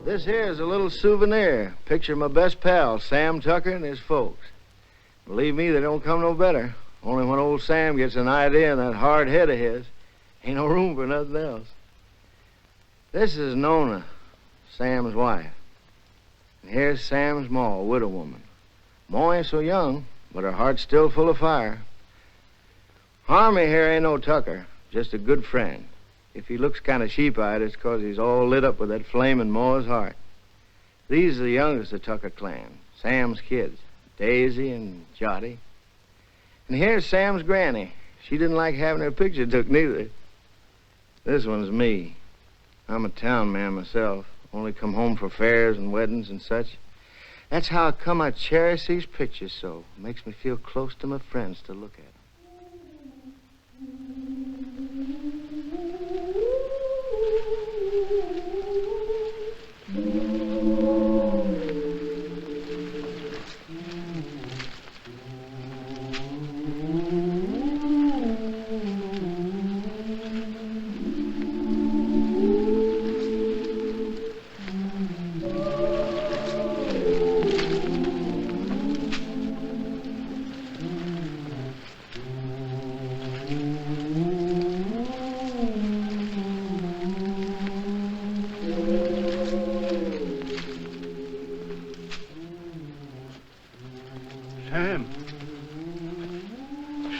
This here is a little souvenir. Picture of my best pal, Sam Tucker, and his folks. Believe me, they don't come no better. Only when old Sam gets an idea in that hard head of his, ain't no room for nothing else. This is Nona, Sam's wife. And here's Sam's ma, a widow woman. Ma ain't so young, but her heart's still full of fire. Harmy here ain't no Tucker, just a good friend. If he looks kind of sheep-eyed, it's 'cause he's all lit up with that flame in Ma's heart. These are the youngest of the Tucker clan, Sam's kids, Daisy and Jotty. And here's Sam's granny. She didn't like having her picture took neither. This one's me. I'm a town man myself, only come home for fairs and weddings and such. That's how come I cherish these pictures so. It makes me feel close to my friends to look at.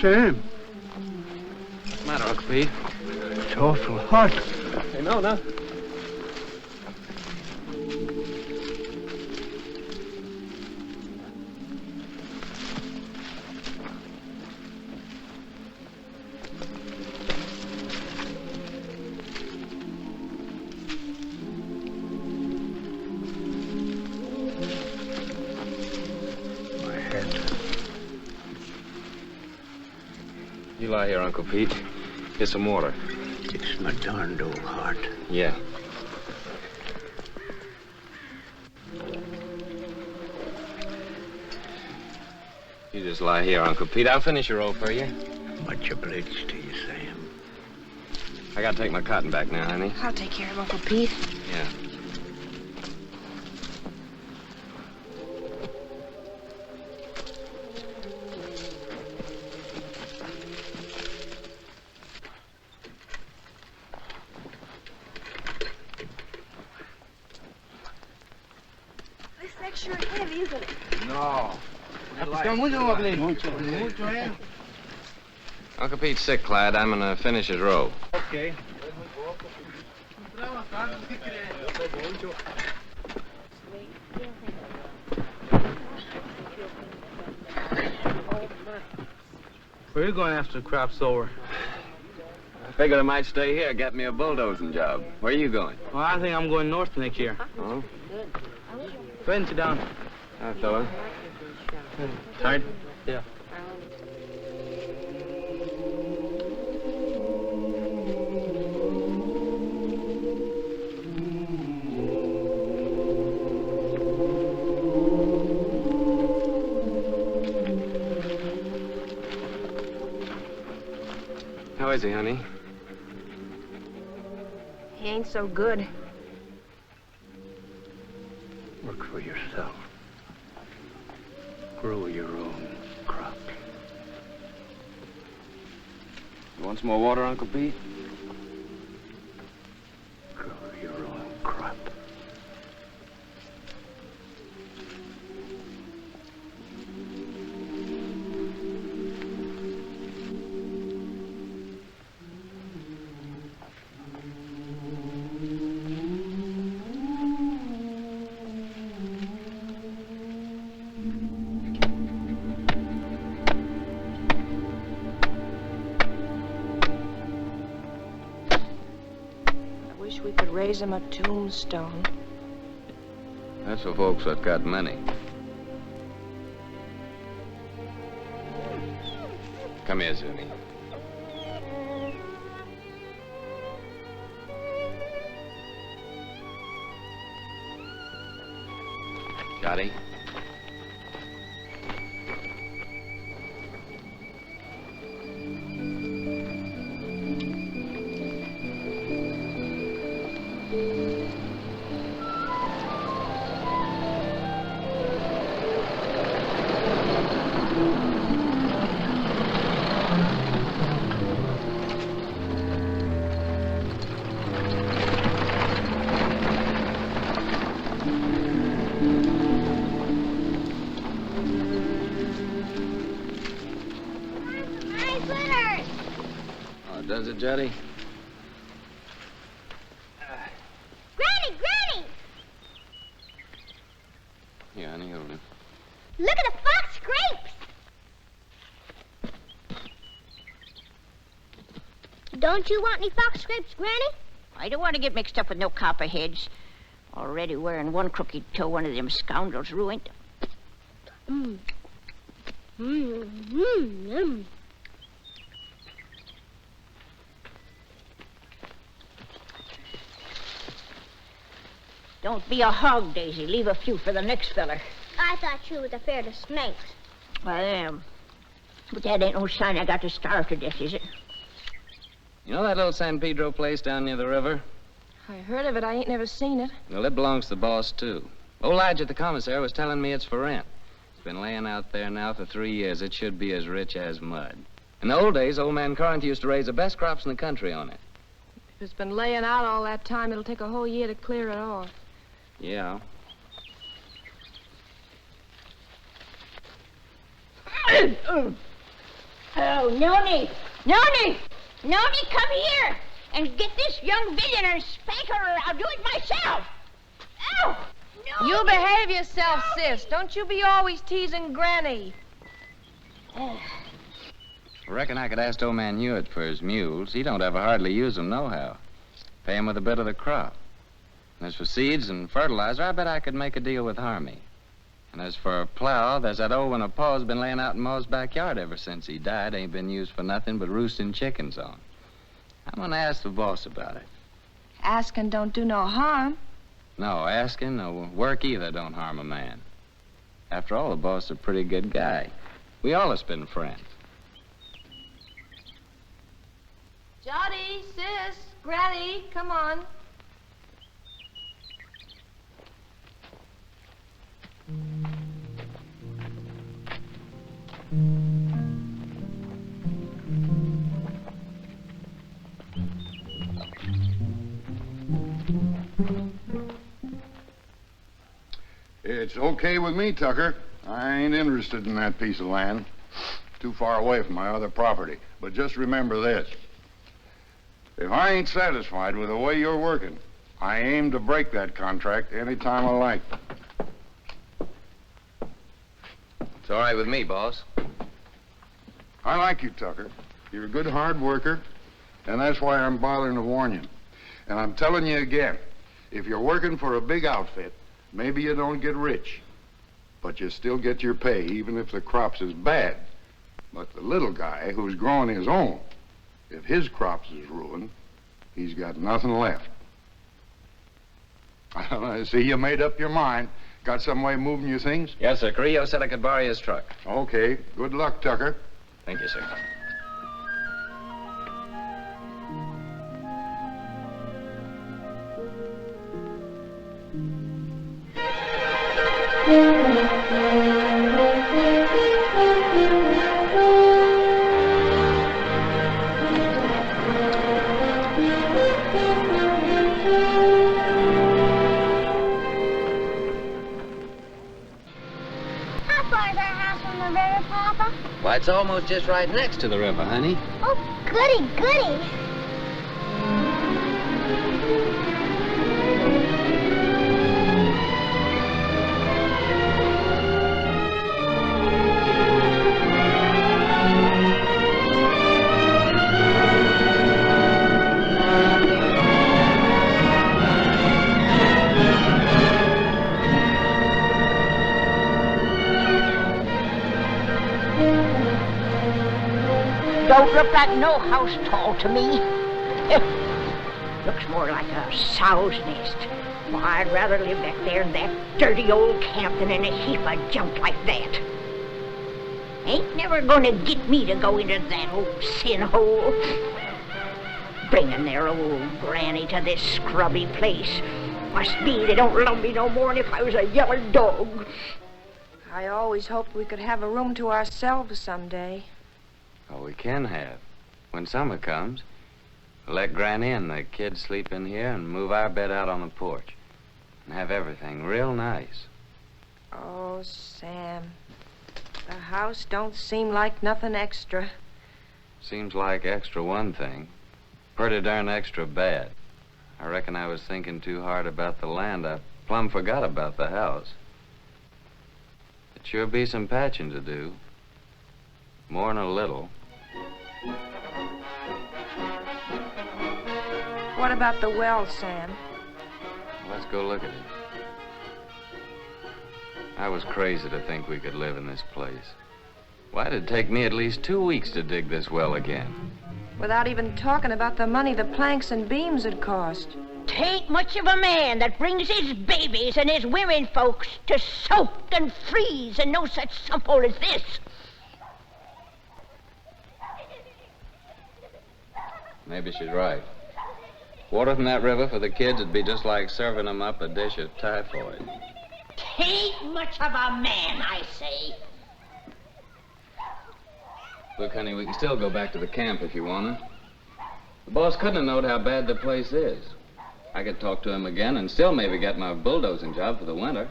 Sam. What's the matter, Uncle Pete? It's awful hot. Hey, no. You lie here, Uncle Pete. Get some water. It's my darned old heart. Yeah. You just lie here, Uncle Pete. I'll finish your roll for you. Much obliged to you, Sam. I gotta take my cotton back now, honey. I'll take care of Uncle Pete. Yeah. Sure heavy, isn't it? No. Uncle Pete's sick, Clyde. I'm gonna finish his row. Okay. Where are you going after the crop's over? I figured I might stay here, get me a bulldozing job. Where are you going? Well, I think I'm going north next year. Oh? Go ahead and sit down. Hi, fella. Tired? Yeah. How is he, honey? He ain't so good. for yourself. Grow your own crops. You want some more water, Uncle Pete? Grow your own crop. Wish we could raise him a tombstone. That's for folks that got money. Come here, Zuni. Johnny? Does it, Jetty? Granny, Granny! Here, honey, hold it. Look at the fox scrapes! Don't you want any fox scrapes, Granny? I don't want to get mixed up with no copperheads. Already wearing one crooked toe, one of them scoundrels ruined. Mmm. Mmm. Mmm. Mmm. Don't be a hog, Daisy. Leave a few for the next feller. I thought you was afraid of snakes. I am. But that ain't no sign I got to starve to death, is it? You know that little San Pedro place down near the river? I heard of it. I ain't never seen it. Well, it belongs to the boss, too. Old Lige at the commissary was telling me it's for rent. It's been laying out there now for 3 years. It should be as rich as mud. In the old days, old man Corinth used to raise the best crops in the country on it. If it's been laying out all that time, it'll take a whole year to clear it off. Yeah. Oh, Noni! Noni! Noni, come here and get this young villain and spank her or I'll do it myself. Ow! Noni! You behave yourself, sis. Don't you be always teasing Granny. I reckon I could ask old man Hewitt for his mules. He don't ever hardly use them nohow. Pay him with a bit of the crop. And as for seeds and fertilizer, I bet I could make a deal with Harmy. And as for a plow, there's that old one of Pa's been laying out in Ma's backyard ever since he died. Ain't been used for nothing but roosting chickens on. I'm gonna ask the boss about it. Asking don't do no harm. No, asking or work either don't harm a man. After all, the boss is a pretty good guy. We all have been friends. Johnny, sis, Granny, come on. It's okay with me, Tucker. I ain't interested in that piece of land. Too far away from my other property. But just remember this. If I ain't satisfied with the way you're working, I aim to break that contract any time I like. It's all right with me, boss. I like you, Tucker. You're a good hard worker, and that's why I'm bothering to warn you. And I'm telling you again, if you're working for a big outfit, maybe you don't get rich, but you still get your pay, even if the crops is bad. But the little guy who's growing his own, if his crops is ruined, he's got nothing left. I see you made up your mind. Got some way of moving your things? Yes, sir. Carrillo said I could borrow his truck. Okay. Good luck, Tucker. Thank you, sir. it's almost just right next to the river, honey. Oh, goody, goody. Don't look like no house tall to me. Looks more like a sow's nest. Well, I'd rather live back there in that dirty old camp than in a heap of junk like that. Ain't never gonna get me to go into that old sin hole. Bringing their old granny to this scrubby place. Must be they don't love me no more than if I was a yeller dog. I always hoped we could have a room to ourselves someday. Oh, we can have. When summer comes, we'll let Granny and the kids sleep in here and move our bed out on the porch. And have everything real nice. Oh, Sam. The house don't seem like nothing extra. Seems like extra one thing. Pretty darn extra bad. I reckon I was thinking too hard about the land. I plumb forgot about the house. It sure be some patching to do. More'n a little. What about the well, Sam? Let's go look at it. I was crazy to think we could live in this place. Why'd it take me at least 2 weeks to dig this well again? Without even talking about the money the planks and beams would cost. Tain't much of a man that brings his babies and his women folks to soak and freeze and no such sump-hole as this. Maybe she's right. Water from that river for the kids would be just like serving them up a dish of typhoid. Tain't much of a man, I say. Look, honey, we can still go back to the camp if you want to. The boss couldn't have known how bad the place is. I could talk to him again and still maybe get my bulldozing job for the winter.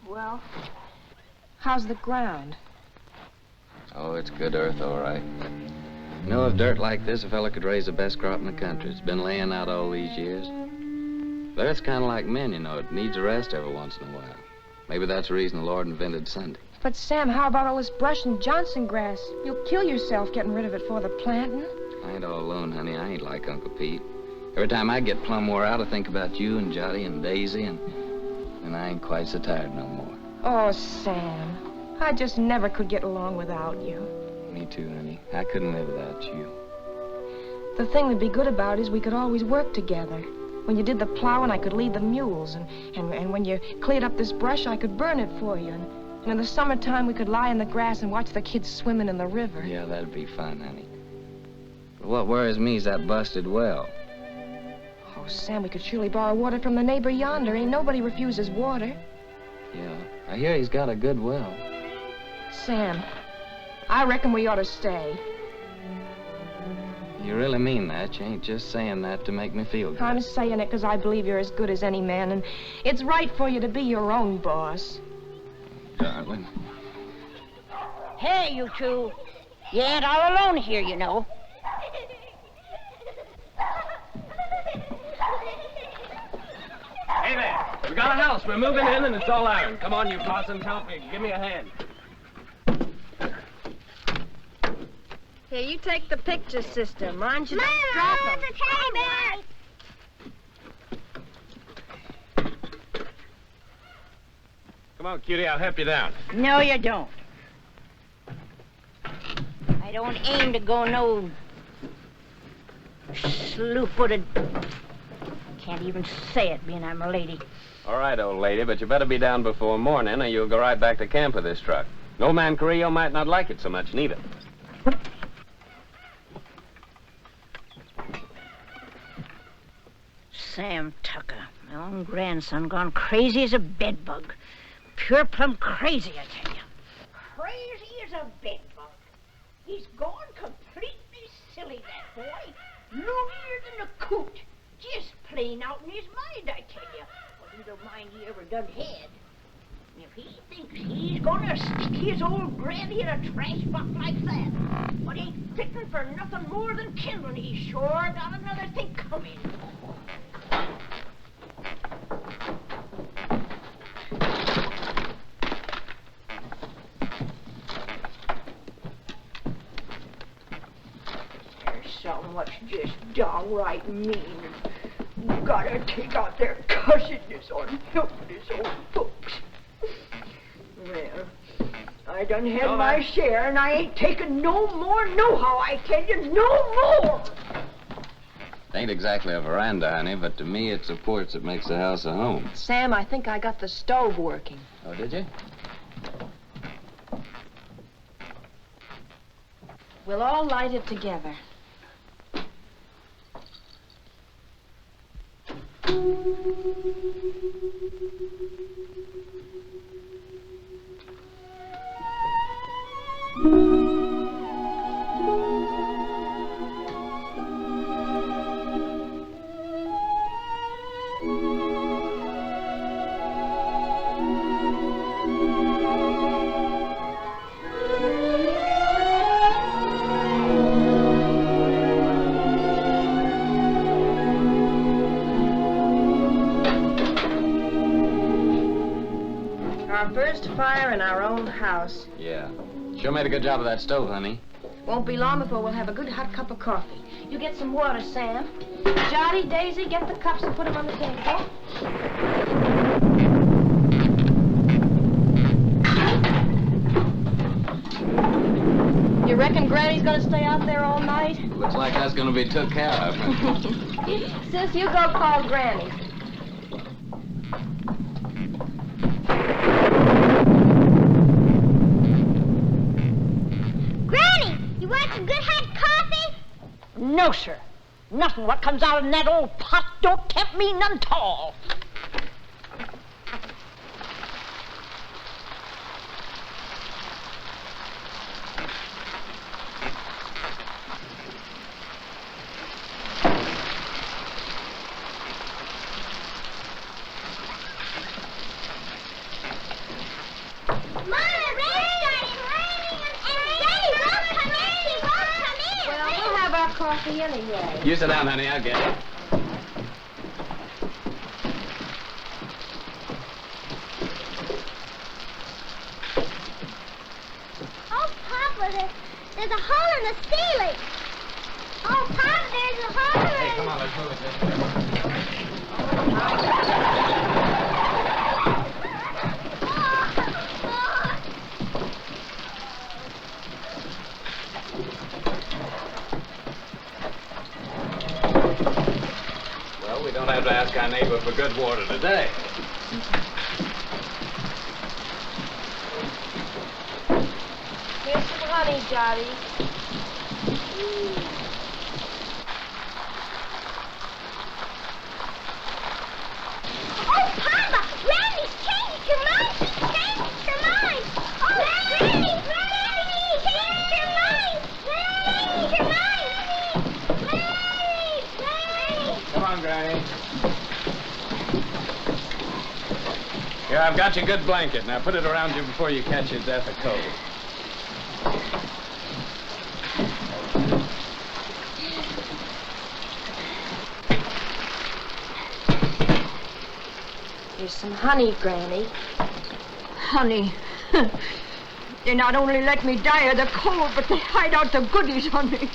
Well, how's the ground? Oh, it's good earth, all right. You know, if dirt like this, a fella could raise the best crop in the country. It's been laying out all these years. But it's kind of like men, you know. It needs a rest every once in a while. Maybe that's the reason the Lord invented Sunday. But, Sam, how about all this brush and Johnson grass? You'll kill yourself getting rid of it for the planting. I ain't all alone, honey. I ain't like Uncle Pete. Every time I get plumb wore out, I think about you and Jotty and Daisy, and I ain't quite so tired no more. Oh, Sam, I just never could get along without you. Me too, honey. I couldn't live without you. The thing that'd be good about it is we could always work together. When you did the plowing, I could lead the mules, and when you cleared up this brush, I could burn it for you. And in the summertime, we could lie in the grass and watch the kids swimming in the river. Yeah, that'd be fun, honey. But what worries me is that busted well. Oh, Sam, we could surely borrow water from the neighbor yonder. Ain't nobody refuses water. Yeah, I hear he's got a good well. Sam, I reckon we ought to stay. You really mean that? You ain't just saying that to make me feel good. I'm saying it because I believe you're as good as any man, and it's right for you to be your own boss. Darling. Hey, you two. You ain't all alone here, you know. Hey there. We got a house. We're moving in, and it's all iron. Come on, you Parsons. Help me. Give me a hand. Here, you take the picture, sister. Mind you Mama, don't drop 'em. it's a teddy bear. Come on, cutie. I'll help you down. No, you don't. I don't aim to go no slew-footed. Can't even say it, being I'm a lady. All right, old lady, but you better be down before morning, or you'll go right back to camp with this truck. No man Carrillo might not like it so much, neither. Sam Tucker, my own grandson, gone crazy as a bedbug. Pure plumb crazy, I tell you. Crazy as a bedbug. He's gone completely silly, that boy. Loonier than a coot. Just plain out in his mind, I tell you. Well, neither mind he ever done had. If he thinks he's gonna stick his old granny in a trash box like that, but ain't fitting for nothing more than kindling, he's sure got another thing coming. There's some what's just downright mean. You gotta take out their cussedness on helping his old folks. Well, I done had my share, and I ain't taking no more nohow, I tell you, no more! It ain't exactly a veranda, honey, but to me it's a porch that makes the house a home. Sam, I think I got the stove working. Oh, did you? We'll all light it together. Our first fire in our own house. Yeah. Sure made a good job of that stove, honey. Won't be long before we'll have a good hot cup of coffee. You get some water, Sam. Jolly, Daisy, get the cups and put them on the table. You reckon Granny's gonna stay out there all night? Looks like that's gonna be took care of. Sis, you go call Granny. Granny, you want some good hot coffee? No, sir. Nothing what comes out in that old pot don't tempt me none 'tall. Mama, rain started raining and Granny won't come in. She won't come in. Well, we'll have our coffee anyway. You sit down, honey. I'll get it. Oh, Papa, there's a hole in the ceiling. Oh, Papa, there's a hole in Hey, come on, let's move it this way. Well, we don't have to ask our neighbor for good water today. Here's some honey, Jolly. Oh, Papa, Granny's changed her mind. She's changed her mind. Oh, Granny, Granny, changed her mind. Granny, changed her mind. Granny, Granny. Come on, Granny. Here, I've got your good blanket. Now put it around you before you catch your death of cold. Here's some honey, Granny. Honey, they not only let me die of the cold, but they hide out the goodies on me.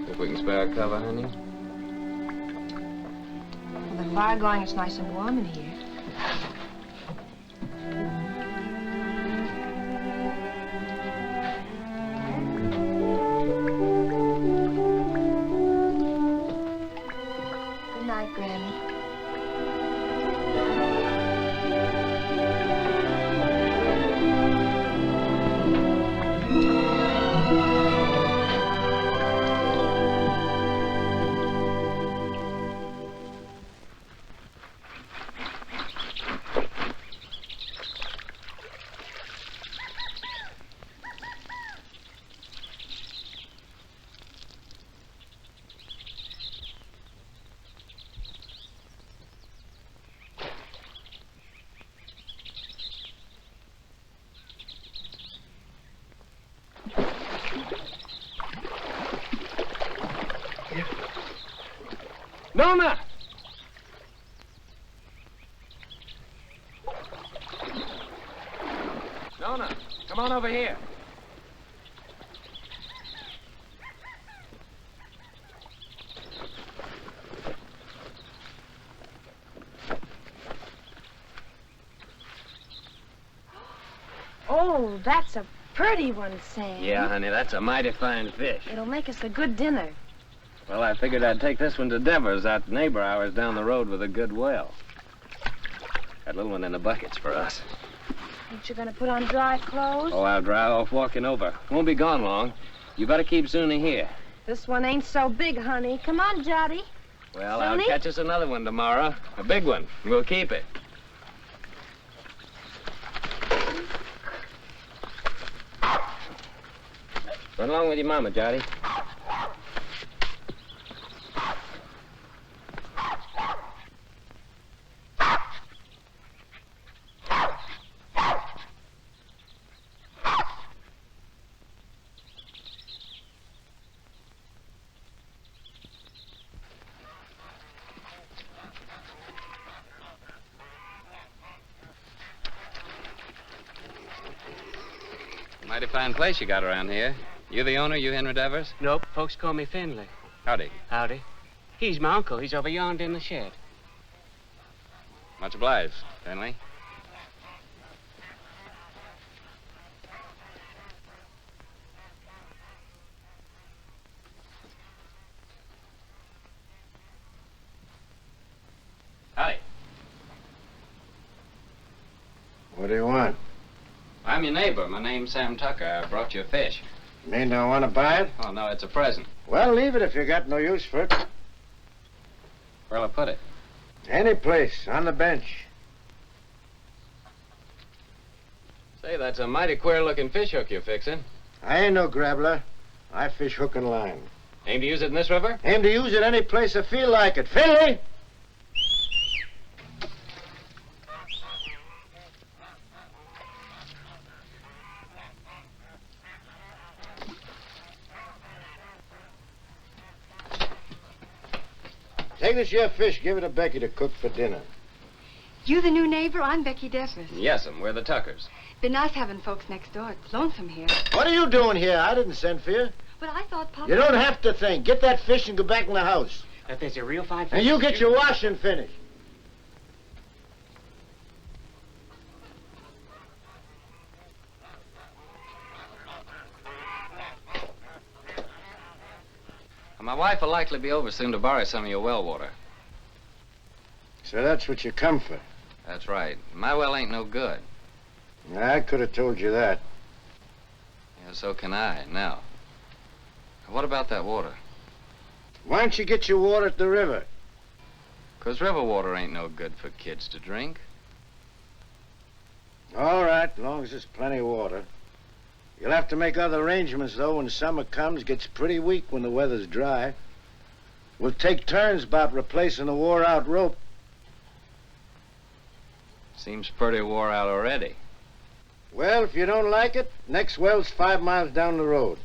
If we can spare a cover, honey. With the fire going, it's nice and warm in here. Nona! Nona, come on over here. Oh, that's a pretty one, Sam. Yeah, honey, that's a mighty fine fish. It'll make us a good dinner. Well, I figured I'd take this one to Devers, that neighbor of ours down the road with a good well. That little one in the bucket's for us. Ain't you gonna put on dry clothes? Oh, I'll dry off walking over. Won't be gone long. You better keep Zuni here. This one ain't so big, honey. Come on, Jotty. Well, Zuni? I'll catch us another one tomorrow. A big one. We'll keep it. Run along with your mama, Jotty. Mighty fine place you got around here. You the owner, you Henry Devers? Nope, folks call me Finley. Howdy. Howdy. He's my uncle. He's over yonder in the shed. Much obliged, Finley. Howdy. What do you want? I'm your neighbor. My name's Sam Tucker. I brought you a fish. Mean don't want to buy it? Oh, no, it's a present. Well, leave it if you got no use for it. Where'll I put it? Any place, on the bench. Say, that's a mighty queer-looking fish hook you're fixing. I ain't no grabbler. I fish hook and line. Aim to use it in this river? Aim to use it any place I feel like it. Finley! Take this here fish, give it to Becky to cook for dinner. You the new neighbor? I'm Becky Devers. Yes'm, we're the Tuckers. Been nice having folks next door. It's lonesome here. What are you doing here? I didn't send for you. But I thought Papa... You don't have to think. Get that fish and go back in the house. That there's a real fine fish. And you get your washing finished. My wife will likely be over soon to borrow some of your well water. So that's what you come for. That's right. My well ain't no good. I could have told you that. Yeah, so can I, now. What about that water? Why don't you get your water at the river? 'Cause river water ain't no good for kids to drink. All right, as long as there's plenty of water. You'll have to make other arrangements, though, when summer comes. Gets pretty weak when the weather's dry. We'll take turns about replacing the wore-out rope. Seems pretty wore out already. Well, if you don't like it, next well's 5 miles down the road.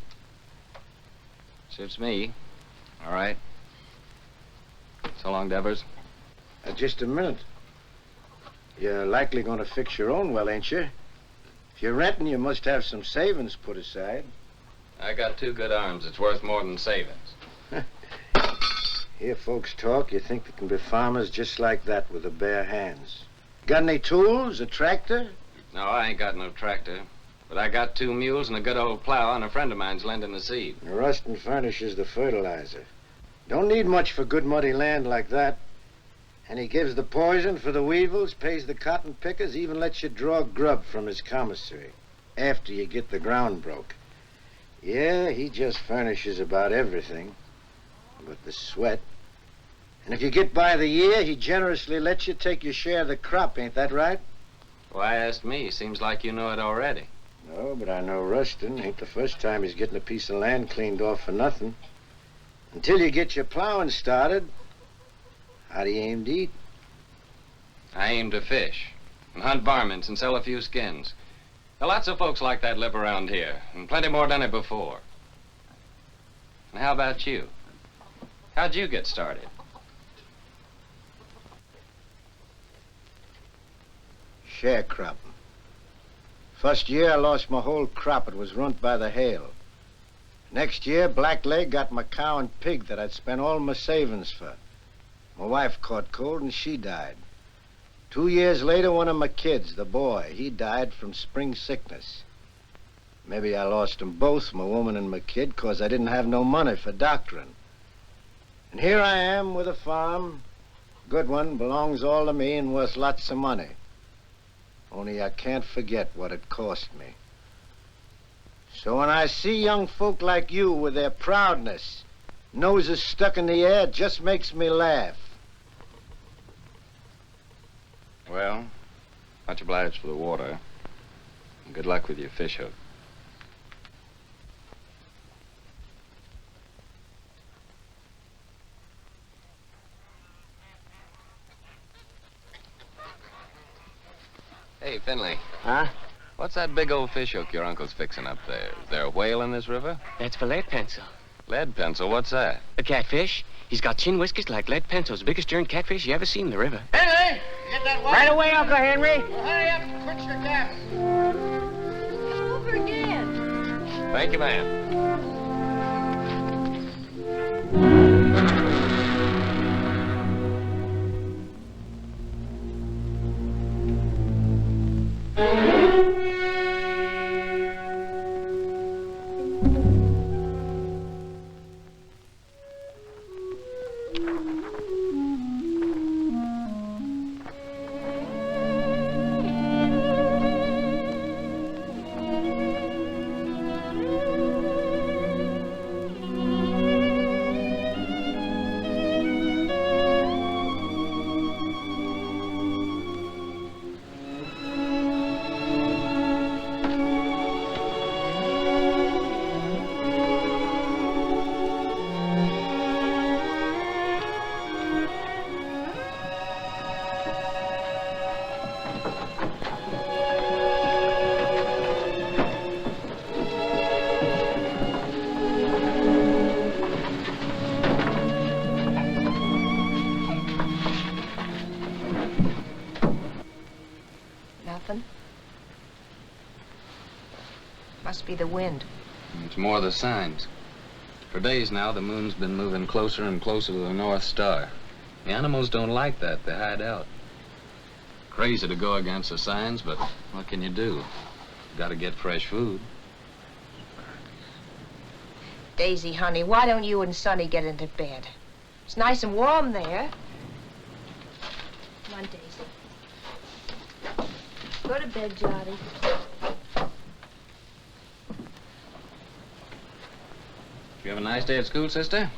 Suits me. All right. So long, Devers. Just a minute. You're likely going to fix your own well, ain't you? If you're renting, you must have some savings put aside. I got 2 good arms. It's worth more than savings. Hear folks talk, you think they can be farmers just like that with the bare hands. Got any tools, a tractor? No, I ain't got no tractor. But I got 2 mules and a good old plow, and a friend of mine's lending the seed. Rustin furnishes the fertilizer. Don't need much for good muddy land like that. And he gives the poison for the weevils, pays the cotton pickers, even lets you draw grub from his commissary after you get the ground broke. Yeah, he just furnishes about everything but the sweat. And if you get by the year, he generously lets you take your share of the crop, ain't that right? Why ask me? Seems like you know it already. No, but I know Rustin. Ain't the first time he's getting a piece of land cleaned off for nothing. Until you get your plowing started, how do you aim to eat? I aim to fish and hunt varmints and sell a few skins. There are lots of folks like that live around here, and plenty more done it before. And how about you? How'd you get started? Sharecropping. First year, I lost my whole crop. It was ruined by the hail. Next year, Blackleg got my cow and pig that I'd spent all my savings for. My wife caught cold and she died. 2 years later, one of my kids, the boy, he died from spring sickness. Maybe I lost them both, my woman and my kid, 'cause I didn't have no money for doctoring. And here I am with a farm. Good one, belongs all to me and worth lots of money. Only I can't forget what it cost me. So when I see young folk like you with their proudness, noses stuck in the air, it just makes me laugh. Well, much obliged for the water. And good luck with your fish hook. Hey, Finley. Huh? What's that big old fish hook your uncle's fixing up there? Is there a whale in this river? That's for lead pencil. Lead pencil? What's that? A catfish. He's got chin whiskers like lead pencils. Biggest darn catfish you ever seen in the river. Henry, get that water. Right away, Uncle Henry. Well, hurry up and quit your gabbing. Over again. Thank you, man. Nothing. Must be the wind. It's more the signs. For days now, the moon's been moving closer and closer to the North Star. The animals don't like that. They hide out. Crazy to go against the signs, but what can you do? Gotta get fresh food. Daisy, honey, why don't you and Sonny get into bed? It's nice and warm there. Come on, Daisy. Go to bed, Johnny. You have a nice day at school, sister?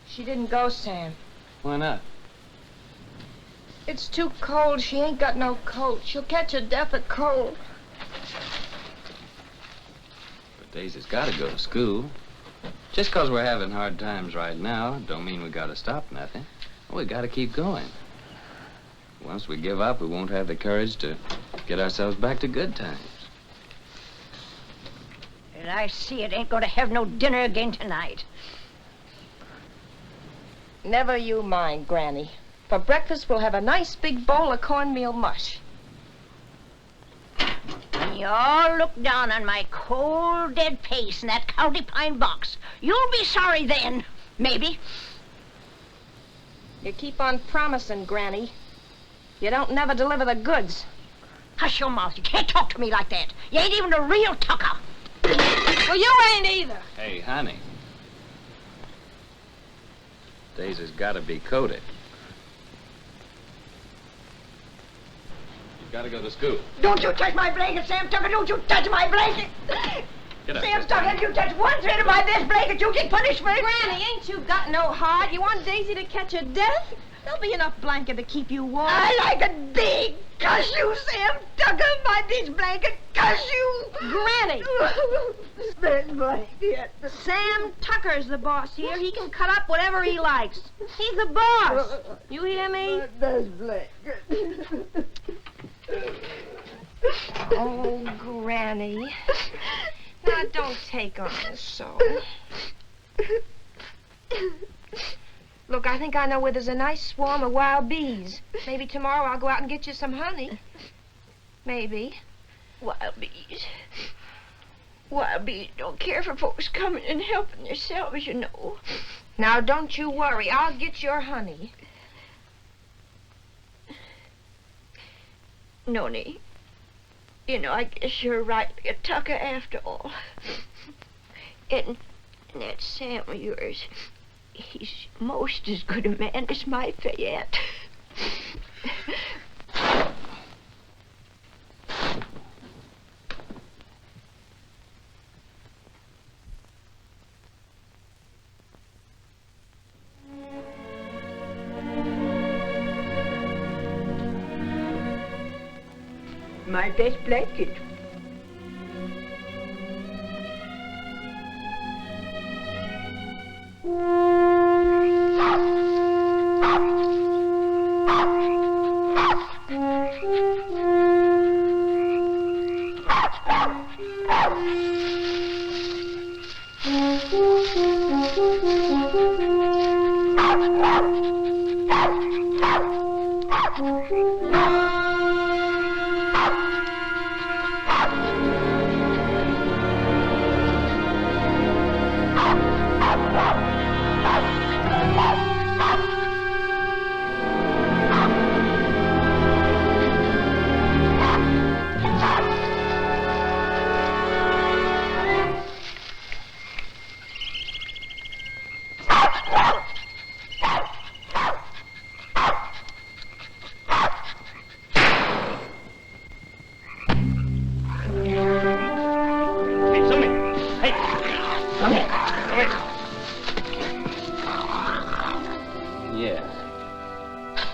She didn't go, Sam. Why not? It's too cold. She ain't got no coat. She'll catch a death of cold. But Daisy's gotta go to school. Just 'cause we're having hard times right now, don't mean we gotta stop nothing. We gotta keep going. Once we give up, we won't have the courage to get ourselves back to good times. And I see it ain't gonna have no dinner again tonight. Never you mind, Granny. For breakfast, we'll have a nice big bowl of cornmeal mush. When you all look down on my cold, dead face in that county pine box, you'll be sorry then, maybe. You keep on promising, Granny. You don't never deliver the goods. Hush your mouth. You can't talk to me like that. You ain't even a real tucker. Well, you ain't either. Hey, honey. Daisy's gotta be coated. You've gotta go to school. Don't you touch my blanket, Sam Tucker. Don't you touch my blanket. Get up, Sam sister. Tucker, if you touch one thread of my best blanket, you get punishment. Granny, ain't you got no heart? You want Daisy to catch a death? There'll be enough blanket to keep you warm. I like it big. Cuss you, Sam Tucker. My bitch blanket. Cuss you. Granny! Best blanket. Sam Tucker's the boss here. He can cut up whatever he likes. He's the boss. You hear me? Best blanket. Oh, Granny. Now, don't take on so. Look, I think I know where there's a nice swarm of wild bees. Maybe tomorrow I'll go out and get you some honey. Maybe. Wild bees. Wild bees don't care for folks coming and helping themselves, you know. Now, don't you worry. I'll get your honey. Noni, you know, I guess you're rightly a tucker after all. And that Sam of yours, he's most as good a man as my Fayette. My best blanket.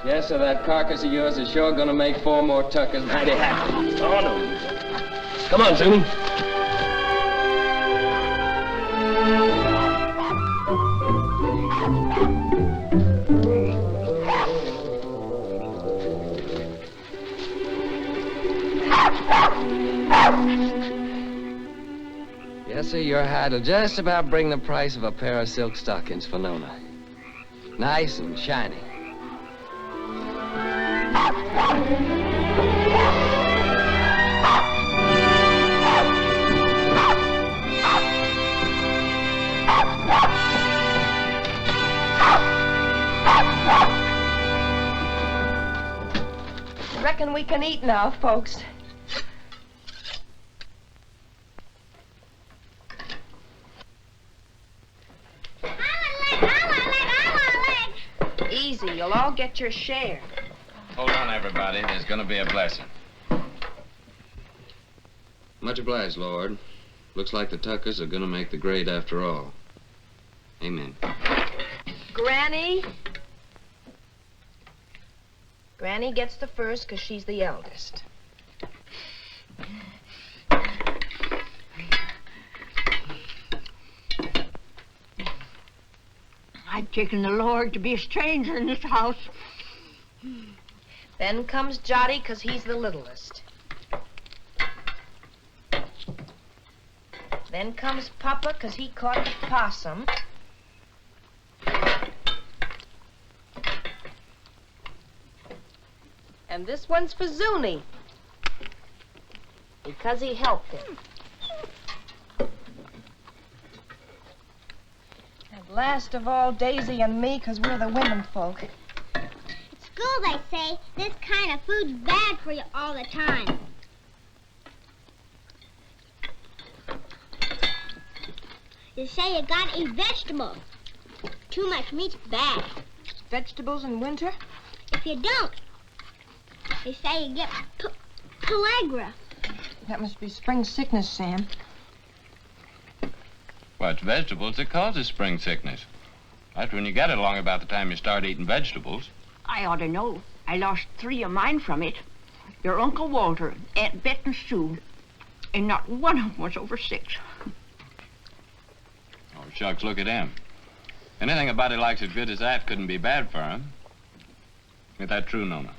Yes, so that carcass of yours is sure gonna make 4 more tuckers mighty happy. Oh, no. Come on, Sumi. Yes, sir, your hide'll just about bring the price of a pair of silk stockings for Nona. Nice and shiny. Reckon we can eat now, folks. Easy, you'll all get your share. Hold on, everybody. There's going to be a blessing. Much obliged, Lord. Looks like the Tuckers are going to make the grade after all. Amen. Granny? Granny gets the first because she's the eldest. I've taken the Lord to be a stranger in this house. Then comes Jotty because he's the littlest. Then comes Papa because he caught the possum. And this one's for Zuni because he helped him. And last of all, Daisy and me because we're the women folk. At school, they say this kind of food's bad for you all the time. They say you gotta eat vegetables. Too much meat's bad. Vegetables in winter? If you don't, they say you get pellagra. That must be spring sickness, Sam. Well, it's vegetables that causes spring sickness. That's when you get it along about the time you start eating vegetables. I ought to know. I lost 3 of mine from it. Your Uncle Walter, Aunt Bet and Sue. And not one of them was over 6. Oh, shucks, look at him. Anything a body likes as good as that couldn't be bad for him. Ain't that true, Nona?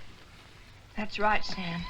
That's right, Sam.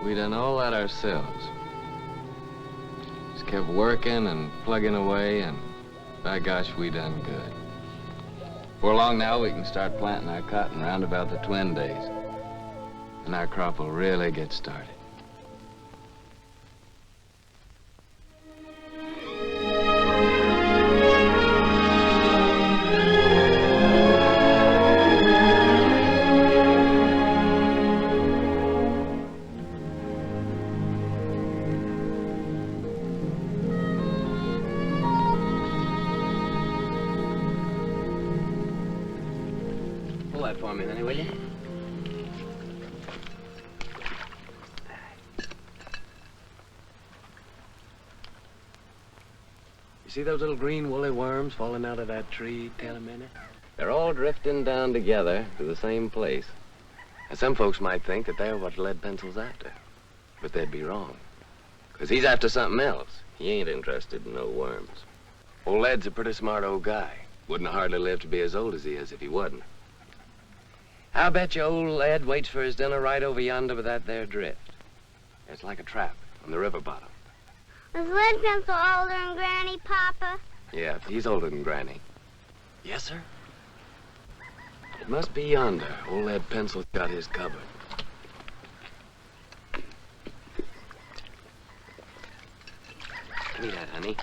We done all that ourselves. Just kept working and plugging away, and by gosh, we done good. Before long now, we can start planting our cotton round about the twin days. And our crop will really get started. Pull that for me, honey, will you? You see those little green woolly worms falling out of that tree, Taylor Minnie? They're all drifting down together to the same place. And some folks might think that they're what Lead Pencil's after. But they'd be wrong. 'Cause he's after something else. He ain't interested in no worms. Old Lead's a pretty smart old guy. Wouldn't hardly live to be as old as he is if he wasn't. I'll bet you old Lead waits for his dinner right over yonder with that there drift. It's like a trap on the river bottom. Is Lead Pencil older than Granny, Papa? Yeah, he's older than Granny. Yes, sir. It must be yonder. Old Lead Pencil's got his cupboard. Give me that, honey.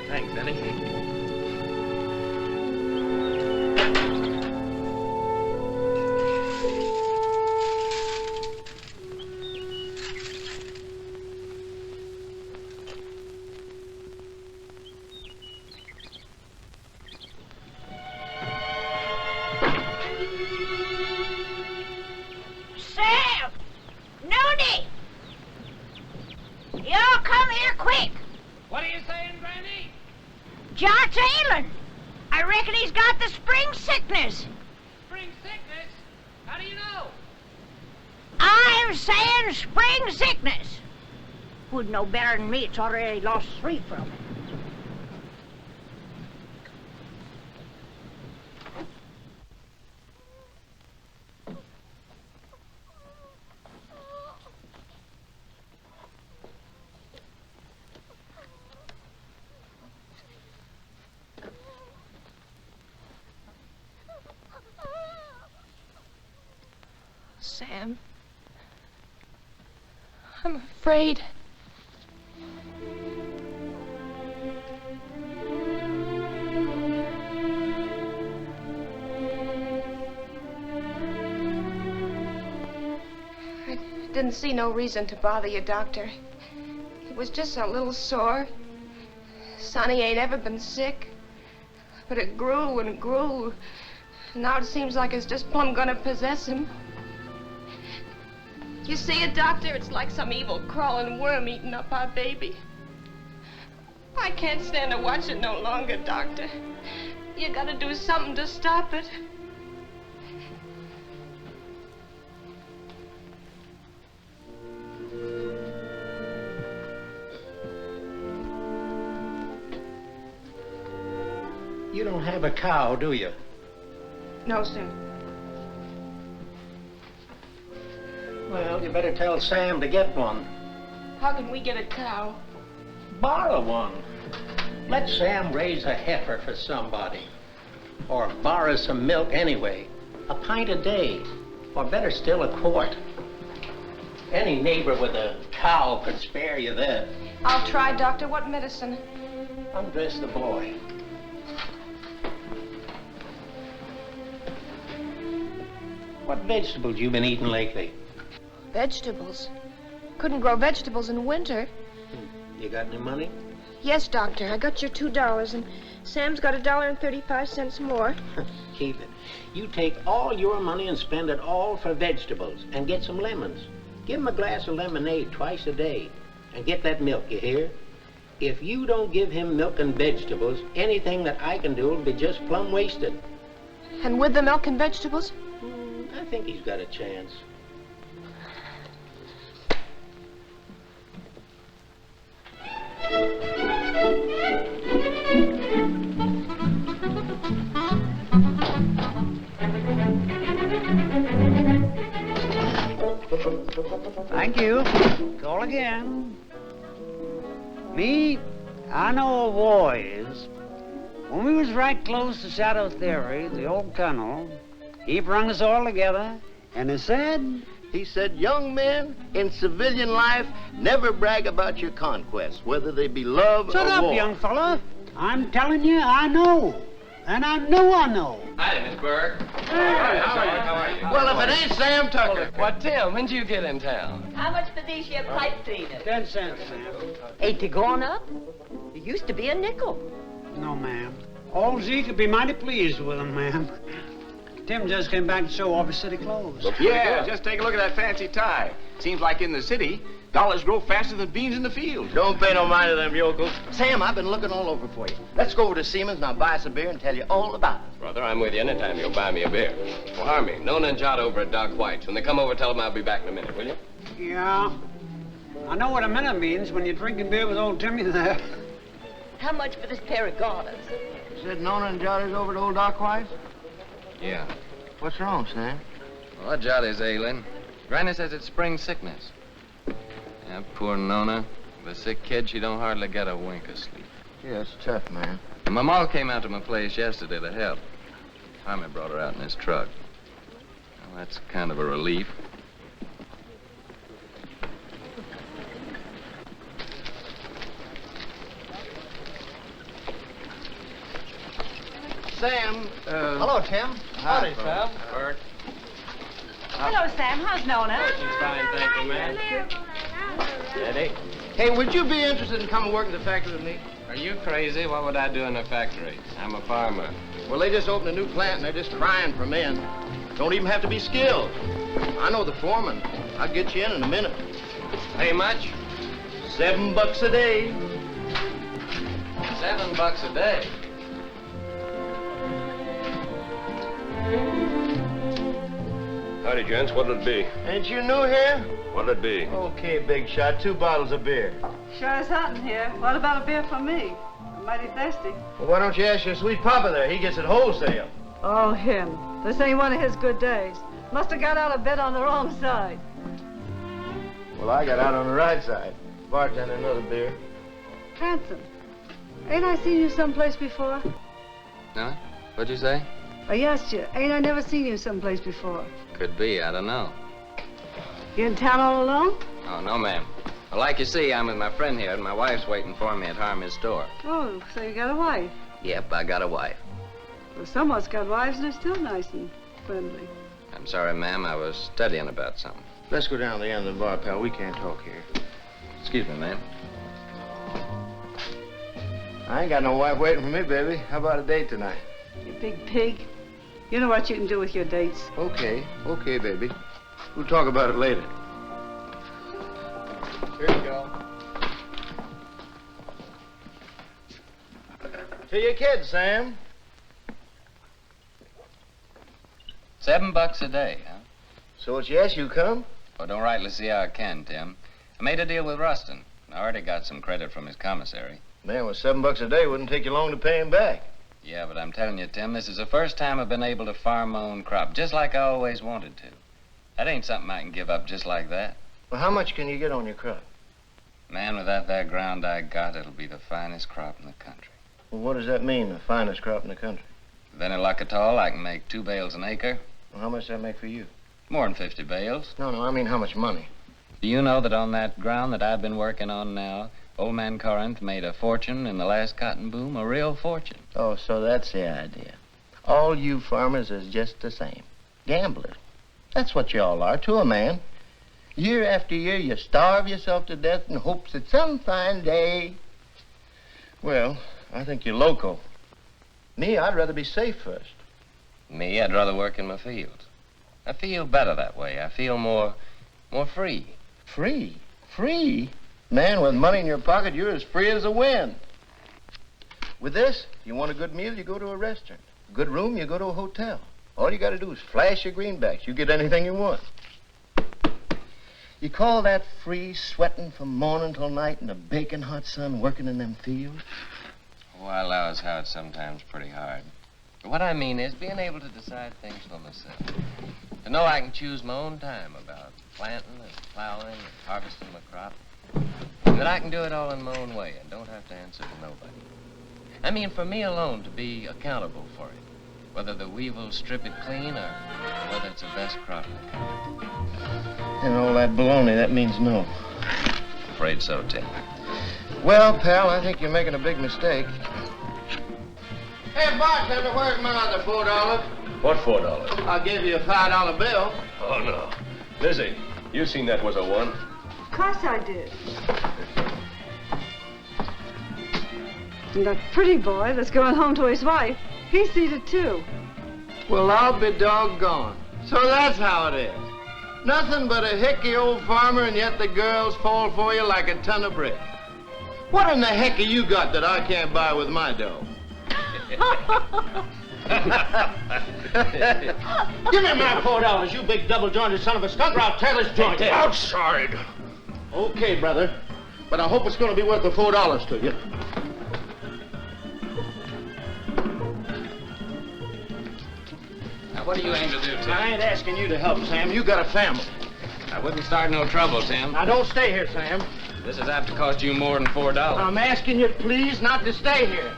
Thanks, honey. Sam! Nooney! Y'all come here quick. What are you saying, Granny? John's ailing. I reckon he's got the spring sickness. Spring sickness? How do you know? I'm saying spring sickness. Who'd know better than me? It's already lost 3 from it. Sam, I'm afraid. didn't see no reason to bother you, Doctor. It was just a little sore. Sonny ain't ever been sick. But it grew and grew. Now it seems like it's just plumb gonna possess him. You see it, Doctor? It's like some evil crawling worm eating up our baby. I can't stand to watch it no longer, Doctor. You gotta do something to stop it. You don't have a cow, do you? No, sir. Well, you better tell Sam to get one. How can we get a cow? Borrow one. Let Sam raise a heifer for somebody. Or borrow some milk anyway. A pint a day. Or better still, a quart. Any neighbor with a cow could spare you that. I'll try, Doctor. What medicine? Undress the boy. What vegetables you been eating lately? Vegetables? Couldn't grow vegetables in winter. You got any money? Yes, Doctor. I got your $2, and Sam's got $1.35 more. Keep it. You take all your money and spend it all for vegetables, and get some lemons. Give him a glass of lemonade twice a day, and get that milk, you hear? If you don't give him milk and vegetables, anything that I can do will be just plumb wasted. And with the milk and vegetables? I think he's got a chance. Thank you. Call again. Me, I know a boys. When we was right close to Shadow Theory, the old colonel, he brung us all together, and he said, young men in civilian life never brag about your conquests, whether they be love Shut or up, war. young fella. I'm telling you, I know. And I know I know. Hi, Miss Burke. Hey. How are you? Well, if it ain't Sam Tucker. What, Tim, when'd you get in town? How much for these here pipe cleaners? 10 cents, ma'am. Ain't they gone up? It used to be a nickel. No, ma'am. Old Z could be mighty pleased with them, ma'am. Tim just came back to show off his city clothes. Yeah, just take a look at that fancy tie. Seems like in the city, dollars grow faster than beans in the field. Don't pay no mind to them yokels. Sam, I've been looking all over for you. Let's go over to Seaman's and I'll buy us a beer and tell you all about it. Brother, I'm with you anytime you'll buy me a beer. Well, Harmy, Nona and Jot over at Doc White's. When they come over, tell them I'll be back in a minute, will you? Yeah. I know what a minute means when you're drinking beer with old Timmy there. How much for this pair of garters? You said Nona and Jotty's over to old Doc White's? Yeah. What's wrong, Sam? Well, Jolly's ailing. Granny says it's spring sickness. Yeah, poor Nona. The sick kid, she don't hardly get a wink of sleep. Yeah, it's tough, man. And my ma came out to my place yesterday to help. Tommy brought her out in his truck. Well, that's kind of a relief. Sam, Hello, Tim. Howdy, Sam. Bert. Hello, Sam. How's Nona? She's fine, thank you, man. Eddie? Hey, would you be interested in coming work in the factory with me? Are you crazy? What would I do in a factory? I'm a farmer. Well, they just opened a new plant and they're just crying for men. Don't even have to be skilled. I know the foreman. I'll get you in a minute. Pay much? $7 a day. $7 a day. Howdy, gents. What'll it be? Ain't you new here? What'll it be? Okay, big shot. 2 bottles of beer. Sure is hot in here. What about a beer for me? I'm mighty thirsty. Well, why don't you ask your sweet papa there? He gets it wholesale. Oh, him. This ain't one of his good days. Must have got out of bed on the wrong side. Well, I got out on the right side. Bartender, another beer. Hanson, ain't I seen you someplace before? Huh? What'd you say? I asked you, ain't I never seen you someplace before? Could be, I don't know. You in town all alone? Oh, no, ma'am. Well, like you see, I'm with my friend here, and my wife's waiting for me at Harmy's store. Oh, so you got a wife. Yep, I got a wife. Well, someone's got wives and they're still nice and friendly. I'm sorry, ma'am, I was studying about something. Let's go down to the end of the bar, pal. We can't talk here. Excuse me, ma'am. I ain't got no wife waiting for me, baby. How about a date tonight? You big pig. You know what you can do with your dates. Okay, baby. We'll talk about it later. Here you go. To your kids, Sam. $7 a day, huh? So it's yes, you come? Well, don't rightly see how I can, Tim. I made a deal with Rustin. I already got some credit from his commissary. Man, with $7 a day, wouldn't take you long to pay him back. Yeah, but I'm telling you, Tim, this is the first time I've been able to farm my own crop, just like I always wanted to. That ain't something I can give up just like that. Well, how much can you get on your crop? Man, with that there ground I got, it'll be the finest crop in the country. Well, what does that mean, the finest crop in the country? With any luck at all, I can make 2 bales an acre. Well, how much does that make for you? More than 50 bales. No, I mean how much money? Do you know that on that ground that I've been working on now, old man Corinth made a fortune in the last cotton boom, a real fortune? Oh, so that's the idea. All you farmers is just the same. Gamblers. That's what you all are, to a man. Year after year, you starve yourself to death in hopes that some fine day... Well, I think you're loco. Me, I'd rather be safe first. Me, I'd rather work in my fields. I feel better that way. I feel more free. Free? Free? Man, with money in your pocket, you're as free as the wind. With this, if you want a good meal, you go to a restaurant. A good room, you go to a hotel. All you got to do is flash your greenbacks. You get anything you want. You call that free, sweating from morning till night in the baking hot sun, working in them fields? Oh, I allow as how it's sometimes pretty hard. But what I mean is being able to decide things for myself. To know I can choose my own time about planting and plowing and harvesting my crop. And that I can do it all in my own way and don't have to answer to nobody. I mean, for me alone to be accountable for it. Whether the weevils strip it clean or whether it's the best crop in the country. And all that baloney, that means no. Afraid so, Tim. Well, pal, I think you're making a big mistake. Hey, bartender, where's my other $4? What $4? I'll give you a $5 bill. Oh, no. Lizzie, you seen that was a 1. Of course I did. And that pretty boy that's going home to his wife, he's seen it too. Well, I'll be doggone. So that's how it is. Nothing but a hicky old farmer, and yet the girls fall for you like a ton of bricks. What in the heck have you got that I can't buy with my dough? Give me my $4, you big double-jointed son of a skunk, or I'll tear this joint in. Outside. Okay, brother. But I hope it's going to be worth the $4 to you. Now, what do you aim to do, Tim? I ain't asking you to help, Sam. You got a family. I wouldn't start no trouble, Tim. Now, don't stay here, Sam. This is apt to cost you more than $4. I'm asking you, please, not to stay here.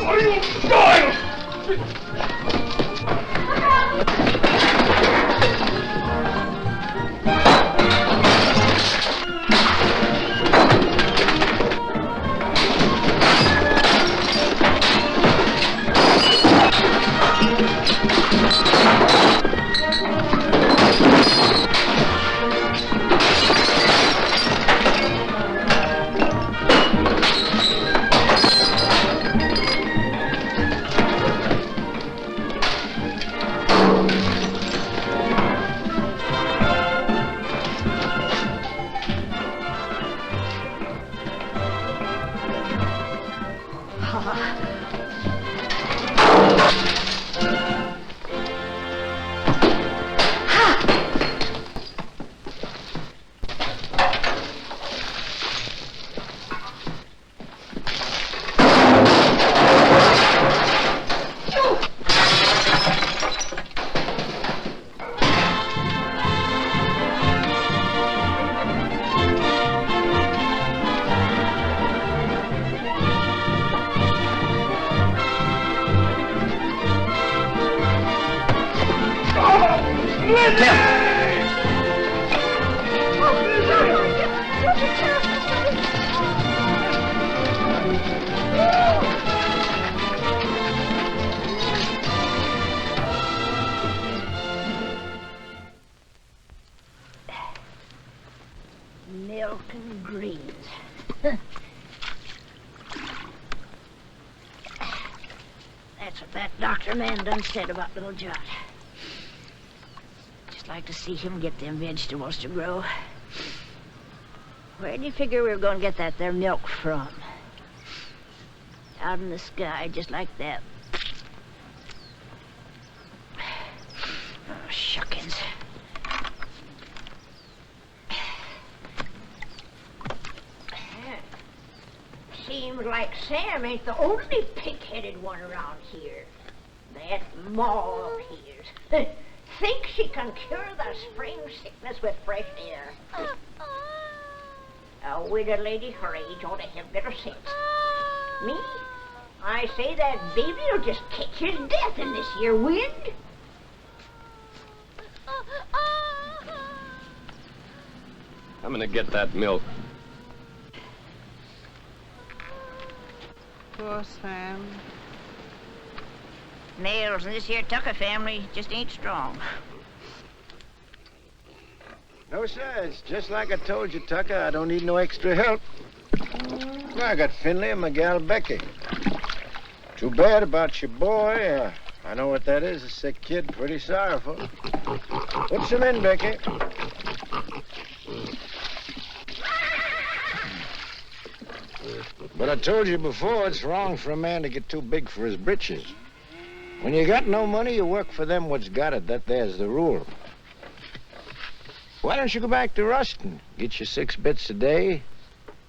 What are you doing? milk and greens. That's what that doctor man done said about little Jot. Just like to see him get them vegetables to grow. Where do you figure we were going to get that there milk from? Out in the sky, just like that. Oh, shuckins. Seems like Sam ain't the only pig-headed one around here. That Ma of his thinks she can cure the spring sickness with fresh air. A widow lady her age ought to have better sense. Me? I say that baby'll just catch his death in this here wind. I'm gonna get that milk. Poor Sam. Nails in this here Tucker family just ain't strong. No, sir. It's just like I told you, Tucker. I don't need no extra help. I got Finley and my gal Becky. Too bad about your boy. I know what that is, a sick kid. Pretty sorrowful. Put some in, Becky. But I told you before, it's wrong for a man to get too big for his britches. When you got no money, you work for them what's got it. There's the rule. Why don't you go back to Ruston? Get you 6 bits a day,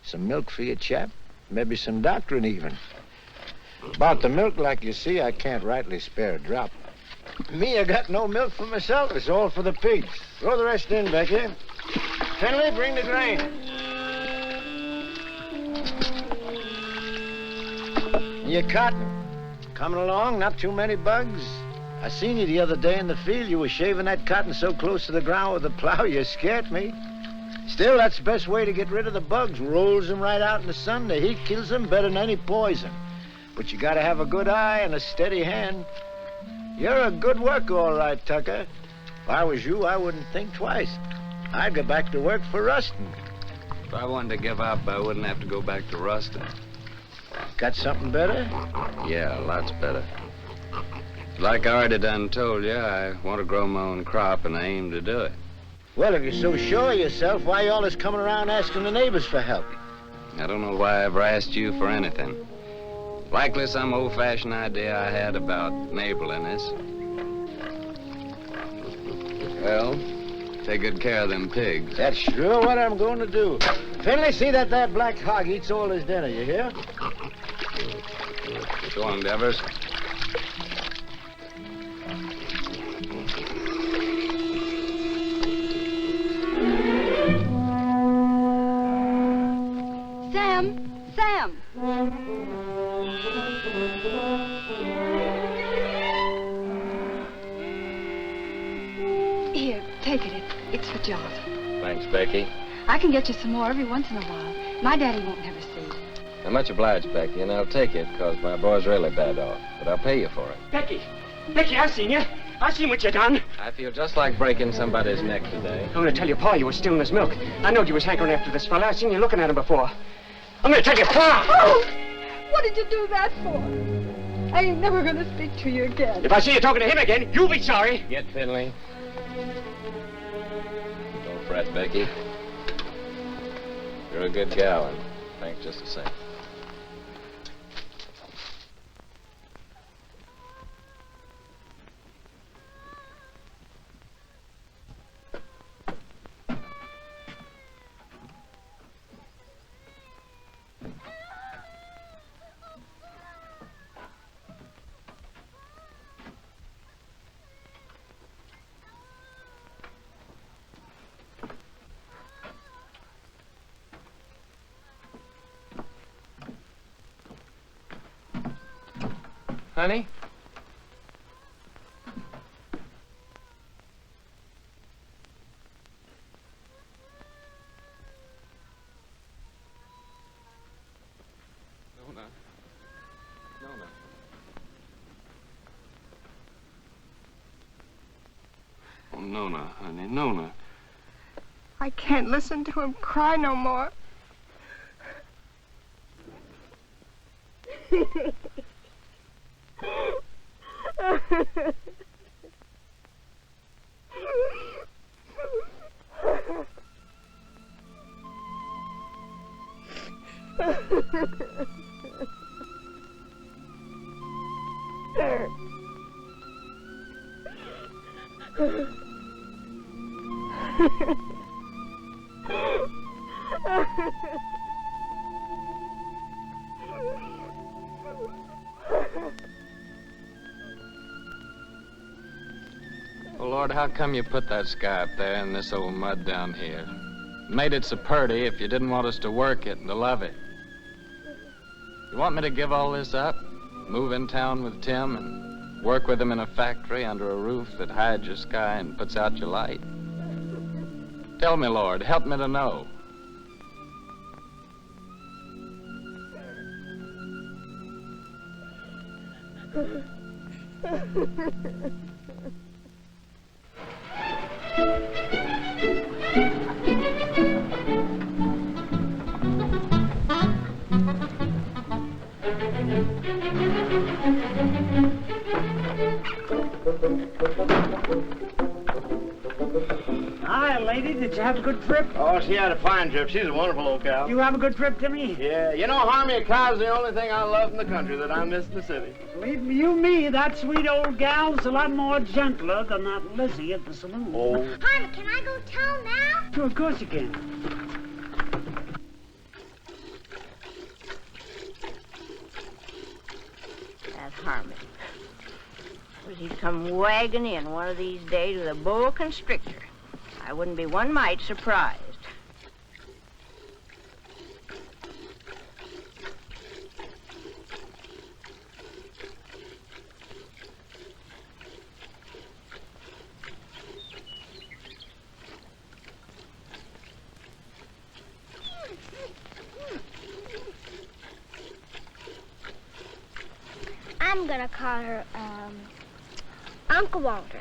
some milk for your chap, maybe some doctoring even. About the milk, like you see, I can't rightly spare a drop. Me, I got no milk for myself. It's all for the pigs. Throw the rest in, Becky. Finley, bring the grain. Your cotton. Coming along, not too many bugs. I seen you the other day in the field. You were shaving that cotton so close to the ground with the plow, you scared me. Still, that's the best way to get rid of the bugs. Rolls them right out in the sun. The heat kills them better than any poison. But you gotta have a good eye and a steady hand. You're a good worker, all right, Tucker. If I was you, I wouldn't think twice. I'd go back to work for Ruston. If I wanted to give up, I wouldn't have to go back to Ruston. Got something better? Yeah, lots better. Like I already done told you, I want to grow my own crop, and I aim to do it. Well, if you're so sure of yourself, why you always coming around asking the neighbors for help? I don't know why I ever asked you for anything. Likely some old-fashioned idea I had about neighborliness. Well, take good care of them pigs. That's sure what I'm going to do. Finley, see that black hog eats all his dinner, you hear? So long, Devers. Sam! Here, take it. It's for John. Thanks, Becky. I can get you some more every once in a while. My daddy won't have a seed. I'm much obliged, Becky, and I'll take it, because my boy's really bad off. But I'll pay you for it. Becky! Becky, I've seen you. I've seen what you done. I feel just like breaking somebody's neck today. I'm gonna tell your pa you was stealing his milk. I knowed you was hankering after this fella. I seen you looking at him before. I'm gonna tell your pa! Oh! What did you do that for? I ain't never gonna speak to you again. If I see you talking to him again, you'll be sorry. Get Finley. Don't fret, Becky. You're a good gal, and thanks just the same. Honey? Nona. Nona. Oh, Nona, honey, Nona. I can't listen to him cry no more. Oh, Lord, how come you put that sky up there and this old mud down here? Made it so purty if you didn't want us to work it and to love it. You want me to give all this up? Move in town with Tim and work with him in a factory under a roof that hides your sky and puts out your light? Tell me, Lord, help me to know. Hi, lady. Did you have a good trip? Oh, she had a fine trip. She's a wonderful old cow. You have a good trip, Timmy? Yeah, you know, Harmy, a cow's the only thing I love in the country that I miss in the city. Believe me, that sweet old gal's a lot more gentler than that Lizzie at the saloon. Oh. Harvey, can I go tell now? Sure, of course you can. That Harmon. He'd come wagging in one of these days with a boa constrictor. I wouldn't be one mite surprised. I'm gonna call her, Uncle Walter.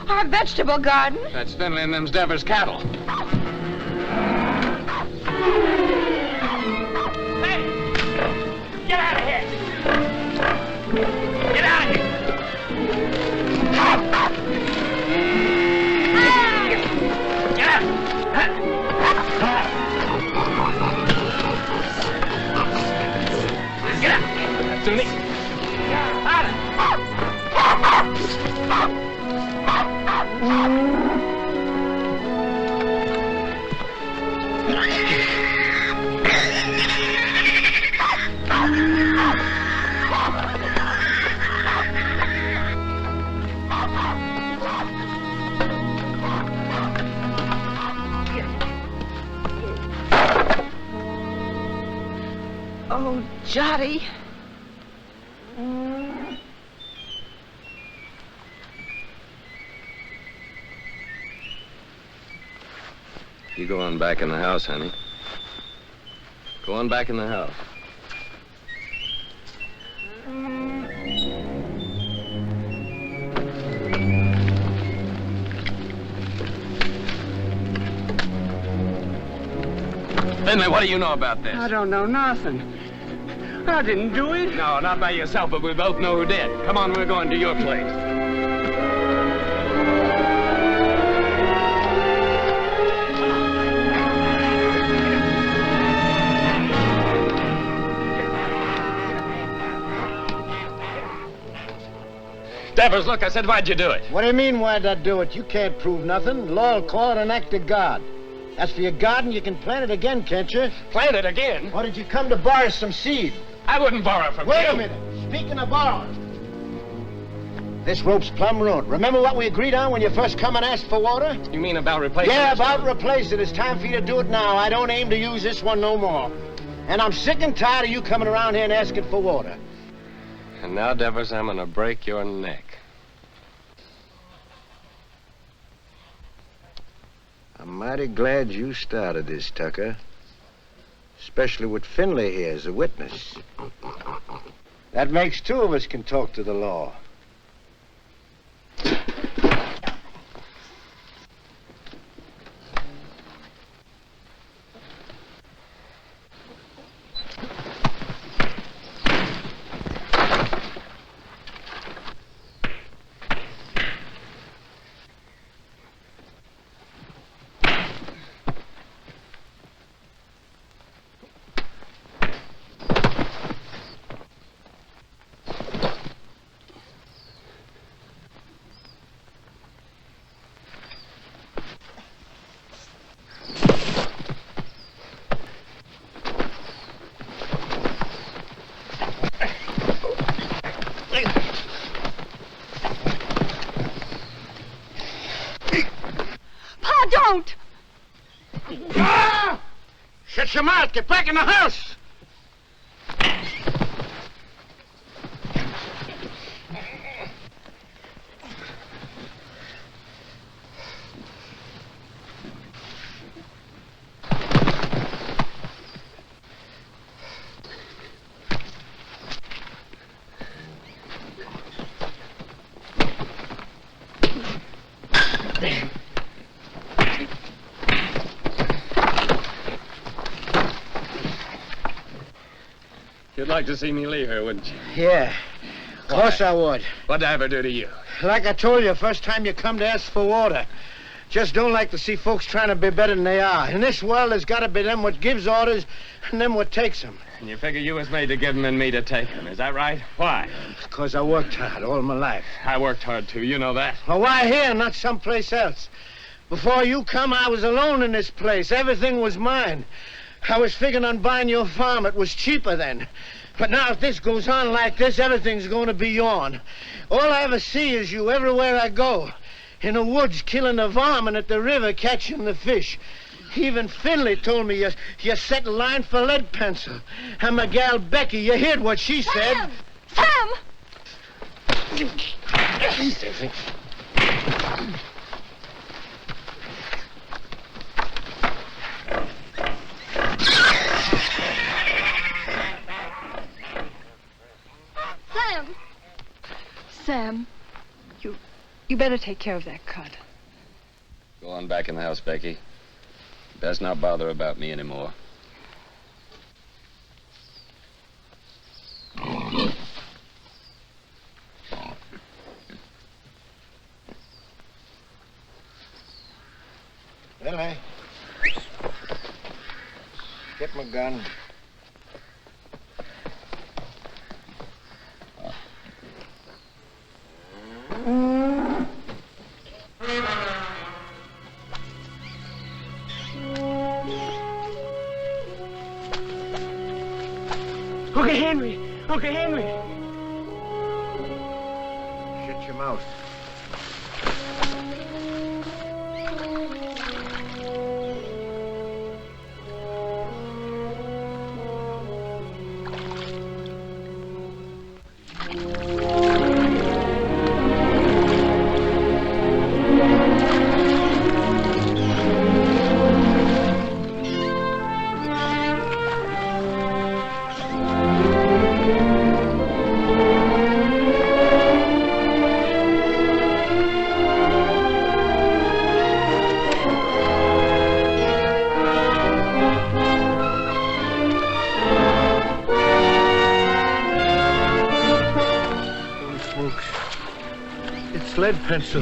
Our vegetable garden? That's Finley and them's Devers cattle. Get out of here! Get out of here! Get out! Get out! That's me. Oh, Jotty. You go on back in the house, honey. Go on back in the house. Finley, what do you know about this? I don't know nothing. I didn't do it. No, not by yourself, but we both know who did. Come on, we're going to your place. Devers, look, I said, why'd you do it? What do you mean, why'd I do it? You can't prove nothing. Law will call it an act of God. As for your garden, you can plant it again, can't you? Plant it again? Or did you come to borrow some seed? I wouldn't borrow from you. Wait a minute. Speaking of borrowing, this rope's plumb ruined. Remember what we agreed on when you first come and asked for water? You mean about replacing Yeah, this about one? replace it. It's time for you to do it now. I don't aim to use this one no more. And I'm sick and tired of you coming around here and asking for water. And now, Devers, I'm gonna break your neck. I'm mighty glad you started this, Tucker. Especially with Finley here as a witness. That makes two of us can talk to the law. Don't! Ah! Shut your mouth. Get back in the house. You'd like to see me leave her, wouldn't you? Yeah. Of course I would. What'd I ever do to you? Like I told you, first time you come to ask for water. Just don't like to see folks trying to be better than they are. In this world, there's got to be them what gives orders and them what takes them. And you figure you was made to give them and me to take them. Is that right? Why? Because I worked hard all my life. I worked hard, too. You know that. Well, why here, not someplace else? Before you come, I was alone in this place. Everything was mine. I was figuring on buying your farm. It was cheaper then. But now if this goes on like this, everything's going to be yourn. All I ever see is you everywhere I go. In the woods killing the varmint, at the river catching the fish. Even Finley told me you set a line for lead pencil. And my gal Becky, you heard what she said. Sam! Sam! Sam, you better take care of that cut. Go on back in the house, Becky. Best not bother about me anymore. Billy. Get my gun. Uncle Henry! Uncle Henry! Shut your mouth. lead pencil.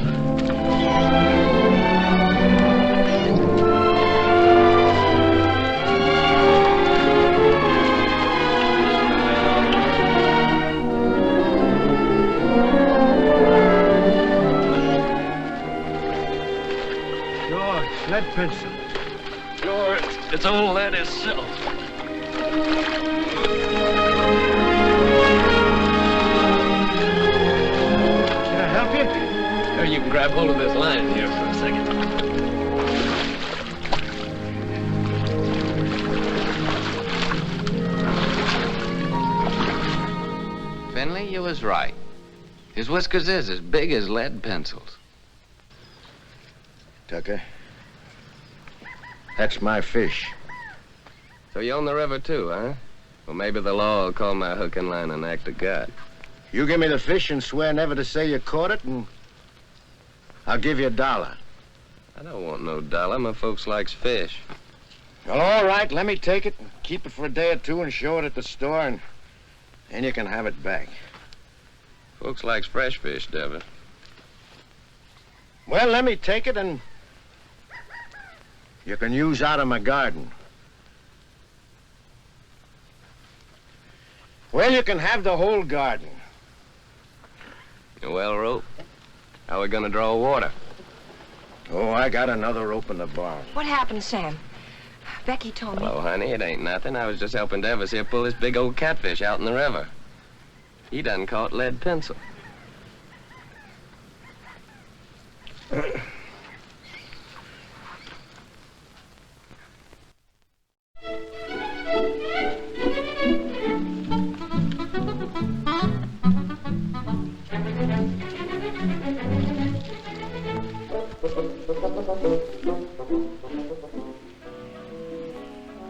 Lead pencil. Sure, it's old lead itself. Can I help you? Here, you can grab hold of this line here for a second. Finley, you was right. His whiskers is as big as lead pencils. Tucker, that's my fish. So you own the river too, huh? Well, maybe the law will call my hook and line an act of God. You give me the fish and swear never to say you caught it, and I'll give you $1. I don't want no dollar. My folks likes fish. Well, all right, let me take it and keep it for a day or two and show it at the store, and then you can have it back. Folks likes fresh fish, Devin. Well, let me take it, and you can use out of my garden. Well, you can have the whole garden. You well rope? How we gonna draw water? Oh, I got another rope in the barn. What happened, Sam? Becky told me. Hello, honey. It ain't nothing. I was just helping Devis here pull this big old catfish out in the river. He done caught lead pencil.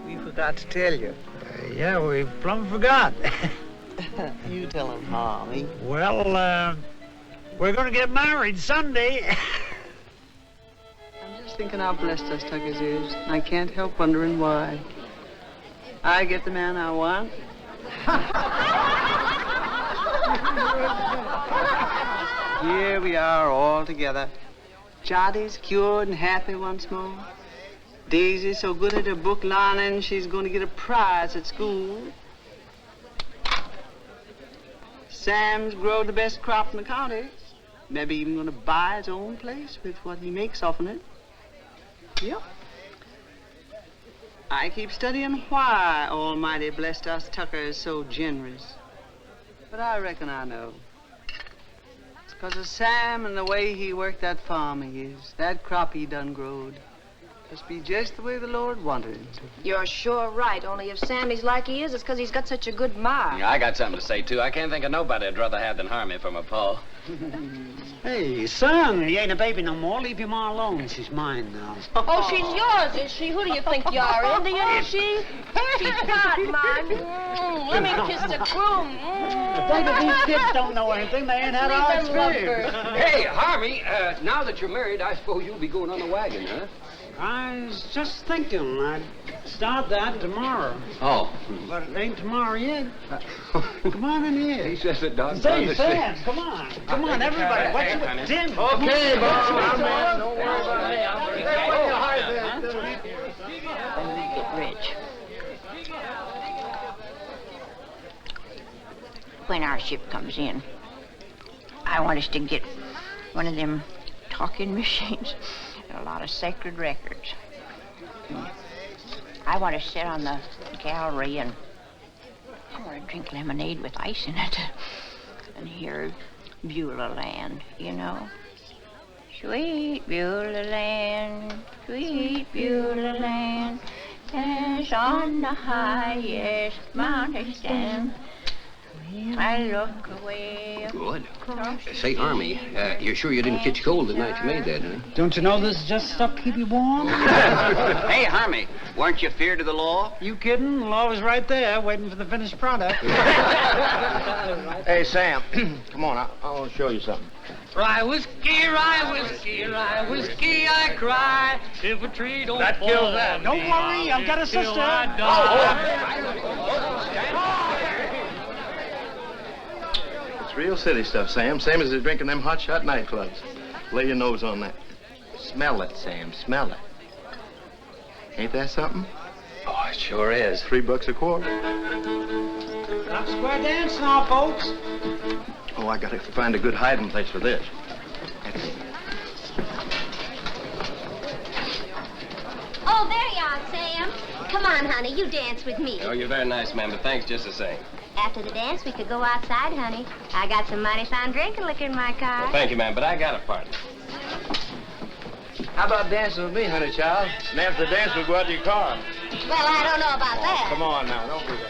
We forgot to tell you. Yeah, we plumb forgot. You tell him, Harvey. Well, we're gonna get married Sunday. I'm just thinking how blessed us Tuckers is. I can't help wondering why. I get the man I want. Here we are all together. Jotty's cured and happy once more. Daisy's so good at her book learning, she's going to get a prize at school. Sam's growed the best crop in the county. Maybe even going to buy his own place with what he makes off of it. Yep. I keep studying why Almighty blessed us Tuckers so generous. But I reckon I know. It's 'cause of Sam and the way he worked that farm of his. That crop he done growed. Must be just the way the Lord wanted it. You're sure right, only if Sammy's like he is, it's 'cause he's got such a good ma. Yeah, I got something to say, too. I can't think of nobody I'd rather have than Harmony for my pa. Hey, son, he ain't a baby no more. Leave your ma alone. She's mine now. Oh, she's yours, is she? Who do you think you are, Indian, is she? She's not mine. Let me kiss the groom. David, these kids don't know anything. They ain't had our experience. Hey, Harvey, now that you're married, I suppose you'll be going on the wagon, huh? I was just thinking I'd start that tomorrow. Oh. But it ain't tomorrow yet. Come on in here. He says it does. Say, Sam, come on. Come on, everybody. What's it? Tim. Okay, boss. Don't worry about me. When we get rich. When our ship comes in, I want us to get one of them talking machines and a lot of sacred records. I want to sit on the gallery and I want to drink lemonade with ice in it and hear Beulah Land, you know. Sweet Beulah Land, sweet Beulah Land, as on the highest mountain stand. I look away. Good. Say, Army, you're sure you didn't catch cold the night you made that, huh? Don't you know this is just stuff to keep you warm? Hey, Harmony, weren't you feared of the law? You kidding? The law was right there, waiting for the finished product. Hey, Sam, come on. I want to show you something. Rye whiskey, I cry. If a tree don't That fall kills that. on Don't me, worry, I've got a till sister. I die. real city stuff, Sam. Same as they're drinking them hot shot nightclubs. Lay your nose on that. Smell it, Sam. Smell it. Ain't that something? Oh, it sure is. $3 a quart. Not square dance now, folks. Oh, I gotta find a good hiding place for this. That's it. Oh, there you are, Sam. Come on, honey, you dance with me. Oh, you're very nice, ma'am, but thanks just the same. After the dance, we could go outside, honey. I got some mighty fine drinking liquor in my car. Well, thank you, ma'am, but I got a party. How about dancing with me, honey child? And after the dance, we'll go out to your car. Well, I don't know about that. Come on now, don't do that.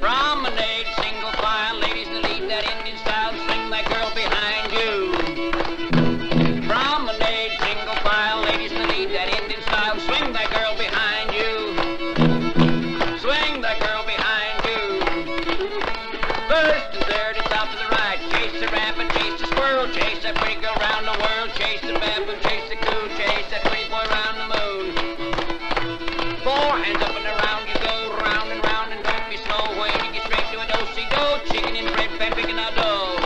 Promenade, single file, ladies that lead that Indian style, swing that girl behind you. Promenade, single file, ladies that lead that Indian style, swing that girl behind you. Swing that girl behind you. First and third and top to the right, chase the rabbit, chase the squirrel, chase that pretty girl round the world, chase the baboon, chase the coon, chase that pretty boy round the moon. 4 hands up and around you go, round and round, and don't be slow. When you get straight to a do-si-do, chicken and bread pan picking out dough.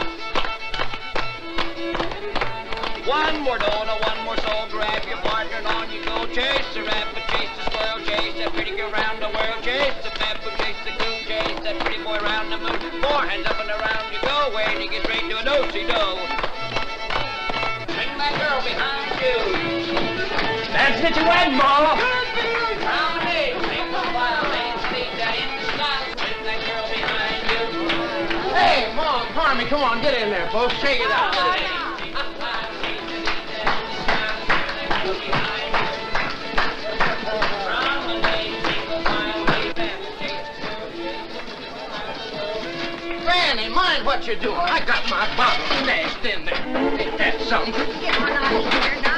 One more dough, no one more soul, grab your partner and on you go. Chase the rabbit, chase the squirrel, chase that pretty girl round the world, chase the baboon, chase the coon, chase that pretty boy round the moon. 4 hands up and around you go, when you get straight to a do-si-do. Bring that girl behind you. That's it, you win, Mama. Promenade, single file, ladies, lead that in the style, bring that girl behind you. Hey, Mom, Harmy, come on, get in there, folks. Shake it out. Granny, mind what you're doing. I got my bottle stashed in there. Ain't that something? Get on out of here now.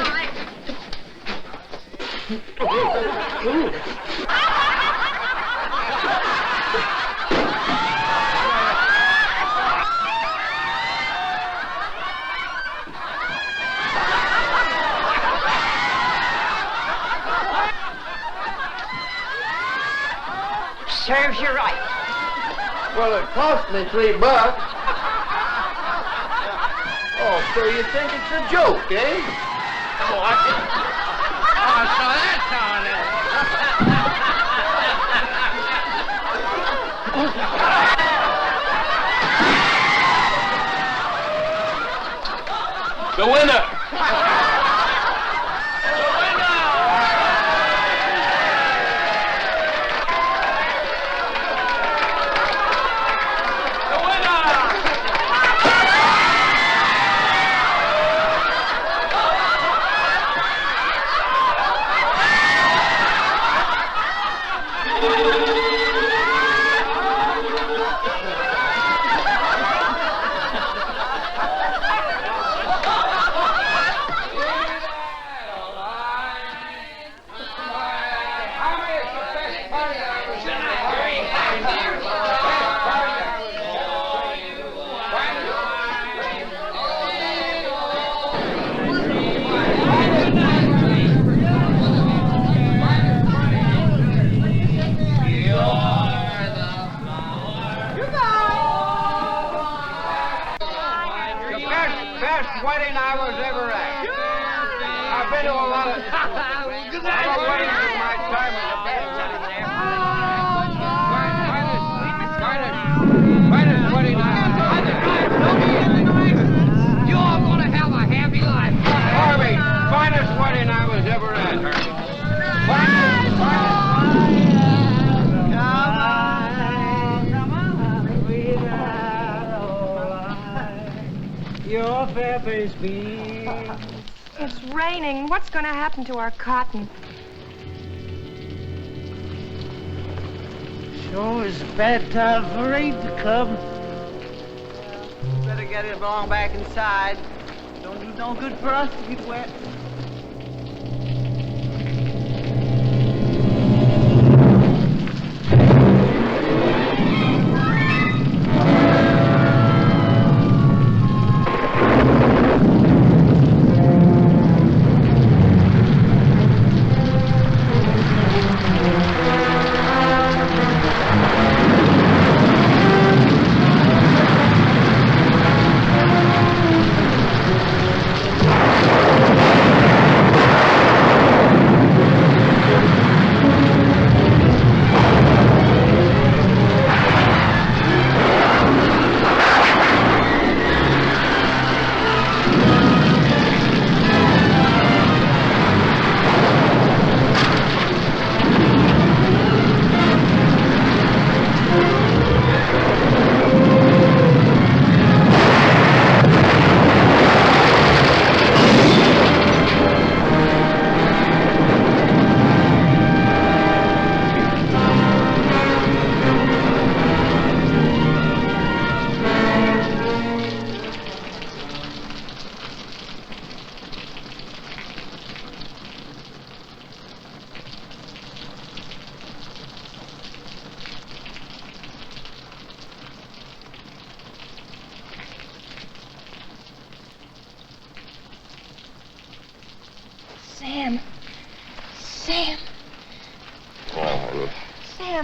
Serves you right. Well, it cost me $3. Oh, so you think it's a joke, eh? Oh, so that's how it is. The winner! Wedding I was ever at. I've been to a lot of weddings in my time as a band. Finest wedding I was. You all gonna have a happy life. Harvey, finest wedding I was ever at, Harvey. Finest. Your fair face beams. It's raining. What's going to happen to our cotton? Sure is a bad time for rain to come. Better get it along back inside. Don't do no good for us to get wet.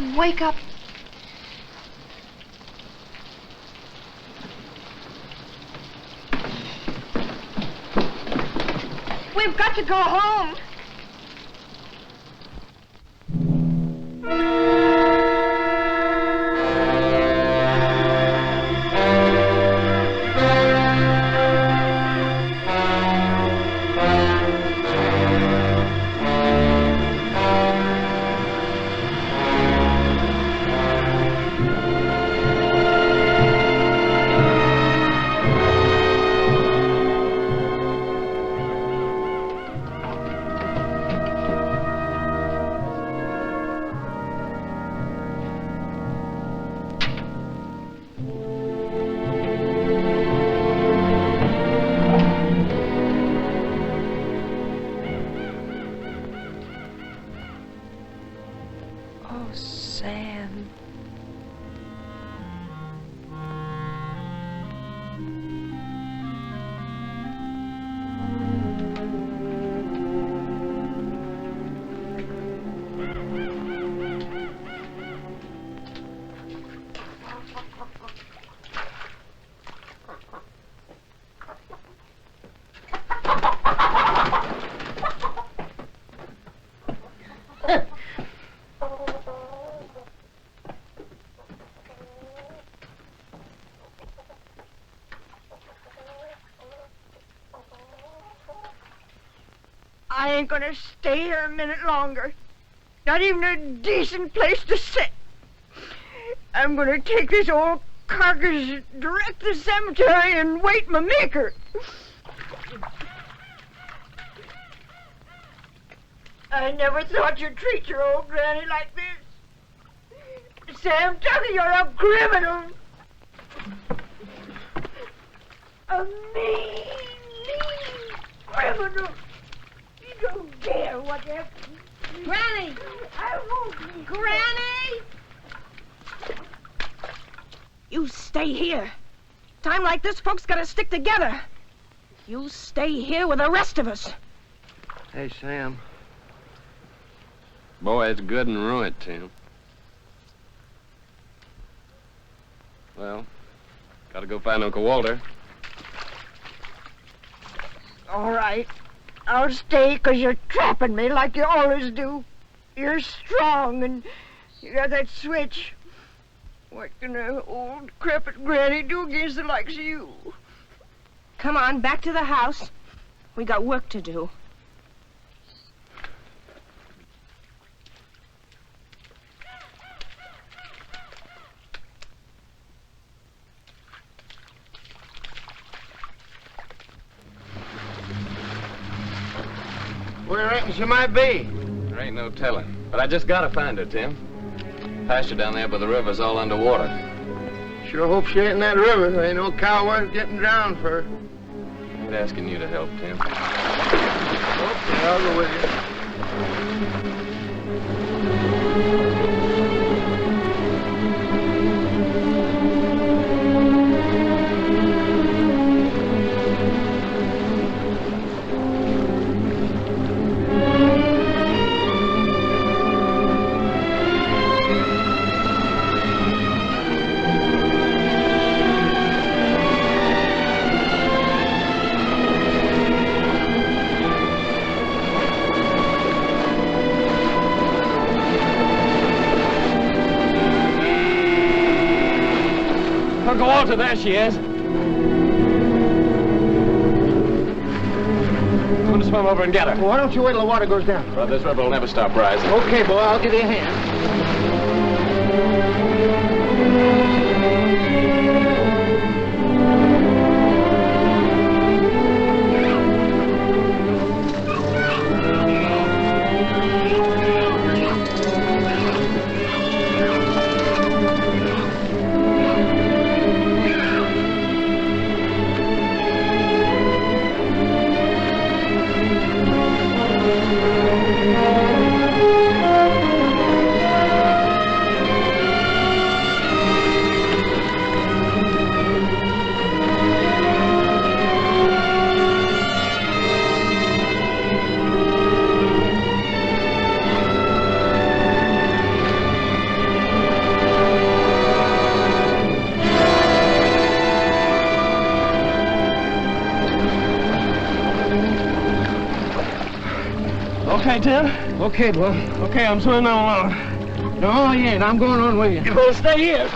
Sam, wake up. We've got to go home. Oh, Sam. I ain't gonna stay here a minute longer. Not even a decent place to sit. I'm gonna take this old carcass direct to the cemetery and wait my maker. I never thought you'd treat your old granny like this. Sam Tucker, you're a criminal. A mean criminal. You don't dare whatever. Granny! I won't. Granny! You stay here. Time like this, folks gotta stick together. You stay here with the rest of us. Hey, Sam. Boy, it's good and ruined, Tim. Well, gotta go find Uncle Walter. All right. I'll stay 'cause you're trapping me like you always do. You're strong and you got that switch. What can an old decrepit granny do against the likes of you? Come on, back to the house. We got work to do. Where do you reckon she might be? There ain't no telling. But I just gotta find her, Tim. Pasture down there by the river's all underwater. Sure hope she ain't in that river. There ain't no cow worth getting drowned for. I'm asking you to help, Tim. Okay, I'll go with you. Uncle Walter, there she is. I'm gonna swim over and get her. Well, why don't you wait till the water goes down? Well, this river will never stop rising. Okay, boy, I'll give you a hand. Okay, Tim? Okay, boy. Okay, I'm swimming on along. No, you ain't. I'm going on with you. You're gonna stay here.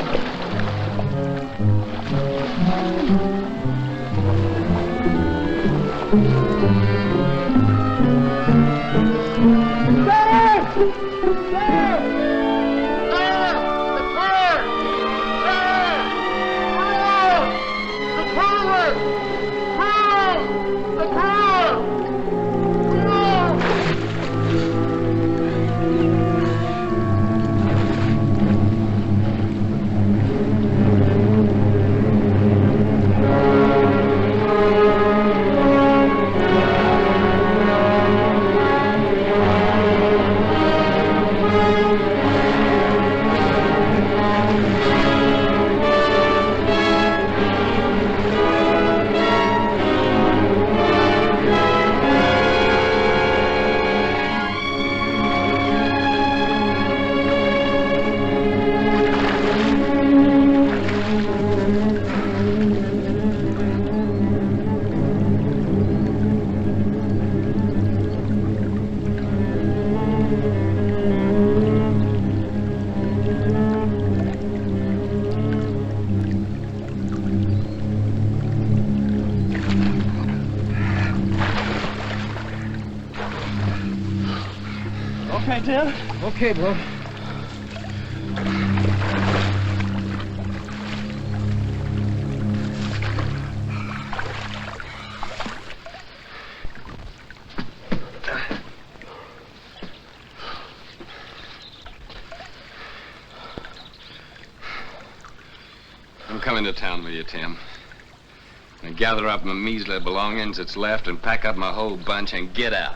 Okay, Tim? Okay, boy. I'm coming to town with you, Tim. And gather up my measly belongings that's left and pack up my whole bunch and get out.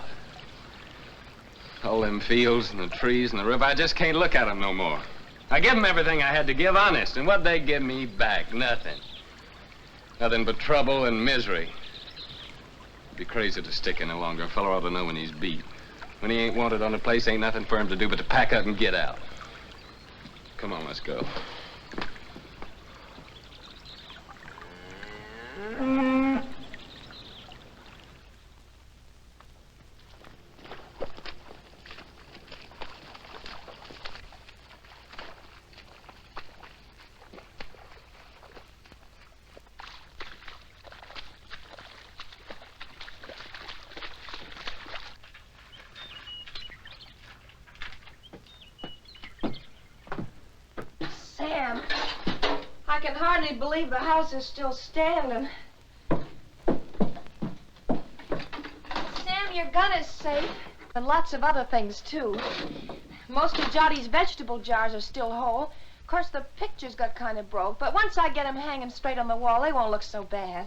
All them fields and the trees and the river, I just can't look at them no more. I give them everything I had to give, honest, and what'd they give me back? Nothing. Nothing but trouble and misery. It'd be crazy to stick any longer. A fellow ought to know when he's beat. When he ain't wanted on a place, ain't nothing for him to do but to pack up and get out. Come on, let's go. Sam, I can hardly believe the house is still standing. Sam, your gun is safe, and lots of other things, too. Most of Jottie's vegetable jars are still whole. Of course, the pictures got kind of broke, but once I get them hanging straight on the wall, they won't look so bad.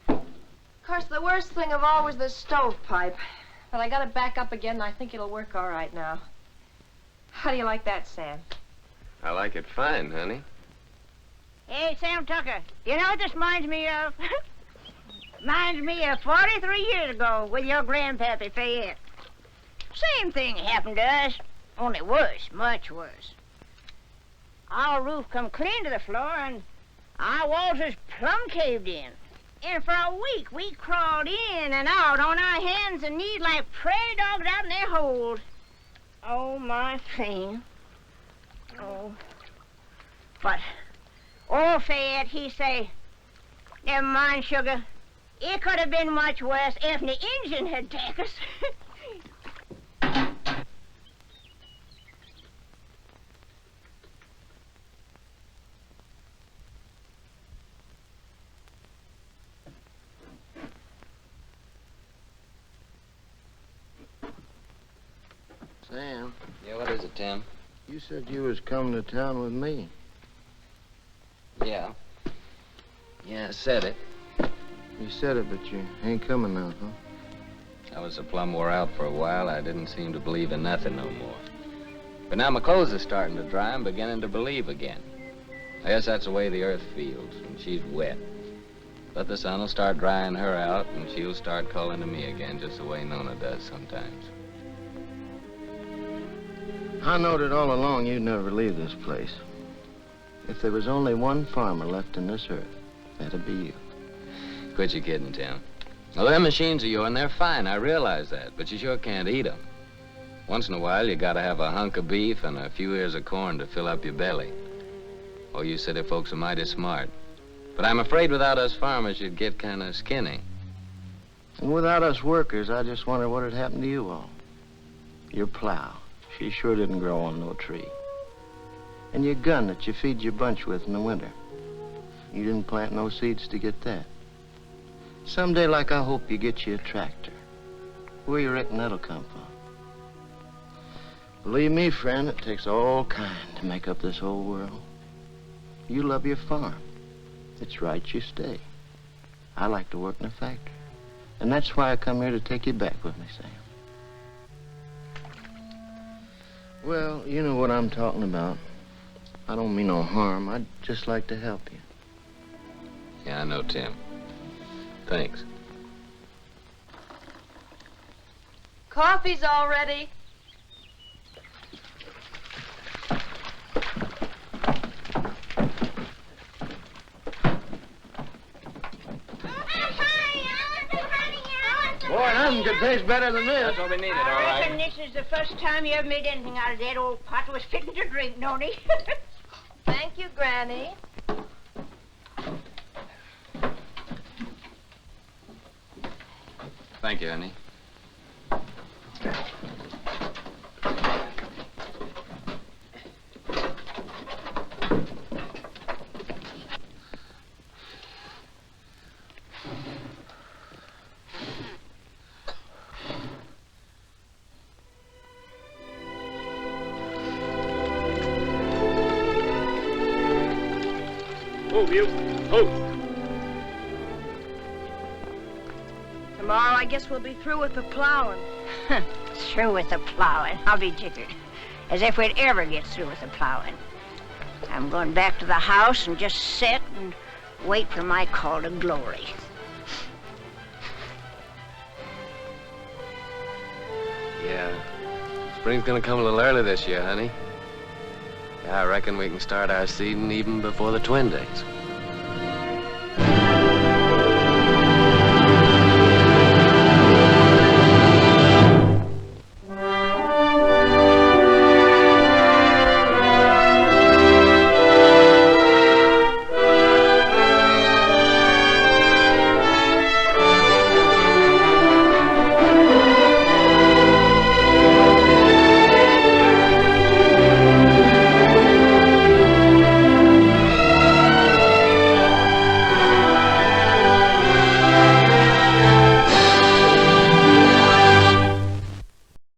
Of course, the worst thing of all was the stovepipe. But I got it back up again, and I think it'll work all right now. How do you like that, Sam? I like it fine, honey. Hey, Sam Tucker, you know what this reminds me of? Reminds me of 43 years ago with your grandpappy Fayette. Same thing happened to us, only worse, much worse. Our roof come clean to the floor, and our walls is plumb caved in. And for a week, we crawled in and out on our hands and knees like prairie dogs out in their holes. Oh, my thing. Oh. But old Fayette, he say, never mind, sugar. It could have been much worse if the engine had taken us. Sam. Yeah, what is it, Tim? You said you was coming to town with me. Yeah. Yeah, I said it. You said it, but you ain't coming now, huh? I was so plumb wore out for a while, I didn't seem to believe in nothing no more. But now my clothes are starting to dry, I'm beginning to believe again. I guess that's the way the earth feels when she's wet. But the sun will start drying her out, and she'll start calling to me again, just the way Nona does sometimes. I knowed it all along you'd never leave this place. If there was only one farmer left in this earth, that'd be you. Quit your kidding, Tim. Well, them machines of yours, they're fine, I realize that, but you sure can't eat them. Once in a while, you gotta have a hunk of beef and a few ears of corn to fill up your belly. Oh, you city folks are mighty smart. But I'm afraid without us farmers, you'd get kind of skinny. And without us workers, I just wonder what had happened to you all. Your plow, she sure didn't grow on no tree. And your gun that you feed your bunch with in the winter. You didn't plant no seeds to get that. Someday, like, I hope you get you a tractor. Where you reckon that'll come from? Believe me, friend, it takes all kind to make up this whole world. You love your farm. It's right you stay. I like to work in a factory. And that's why I come here to take you back with me, Sam. Well, you know what I'm talking about. I don't mean no harm. I'd just like to help you. Yeah, I know, Tim. Thanks. Coffee's all ready. Boy, nothing could taste better than this. That's what we needed, all I reckon right. this is the first time you ever made anything out of that old pot was fitting to drink, Noni. Thank you, Granny. Thank you, honey. Move, you. Move. Tomorrow, I guess we'll be through with the plowing. Through with the plowing. I'll be jiggered. As if we'd ever get through with the plowing. I'm going back to the house and just sit and wait for my call to glory. Yeah. Spring's gonna come a little early this year, honey. Yeah, I reckon we can start our seeding even before the twin days.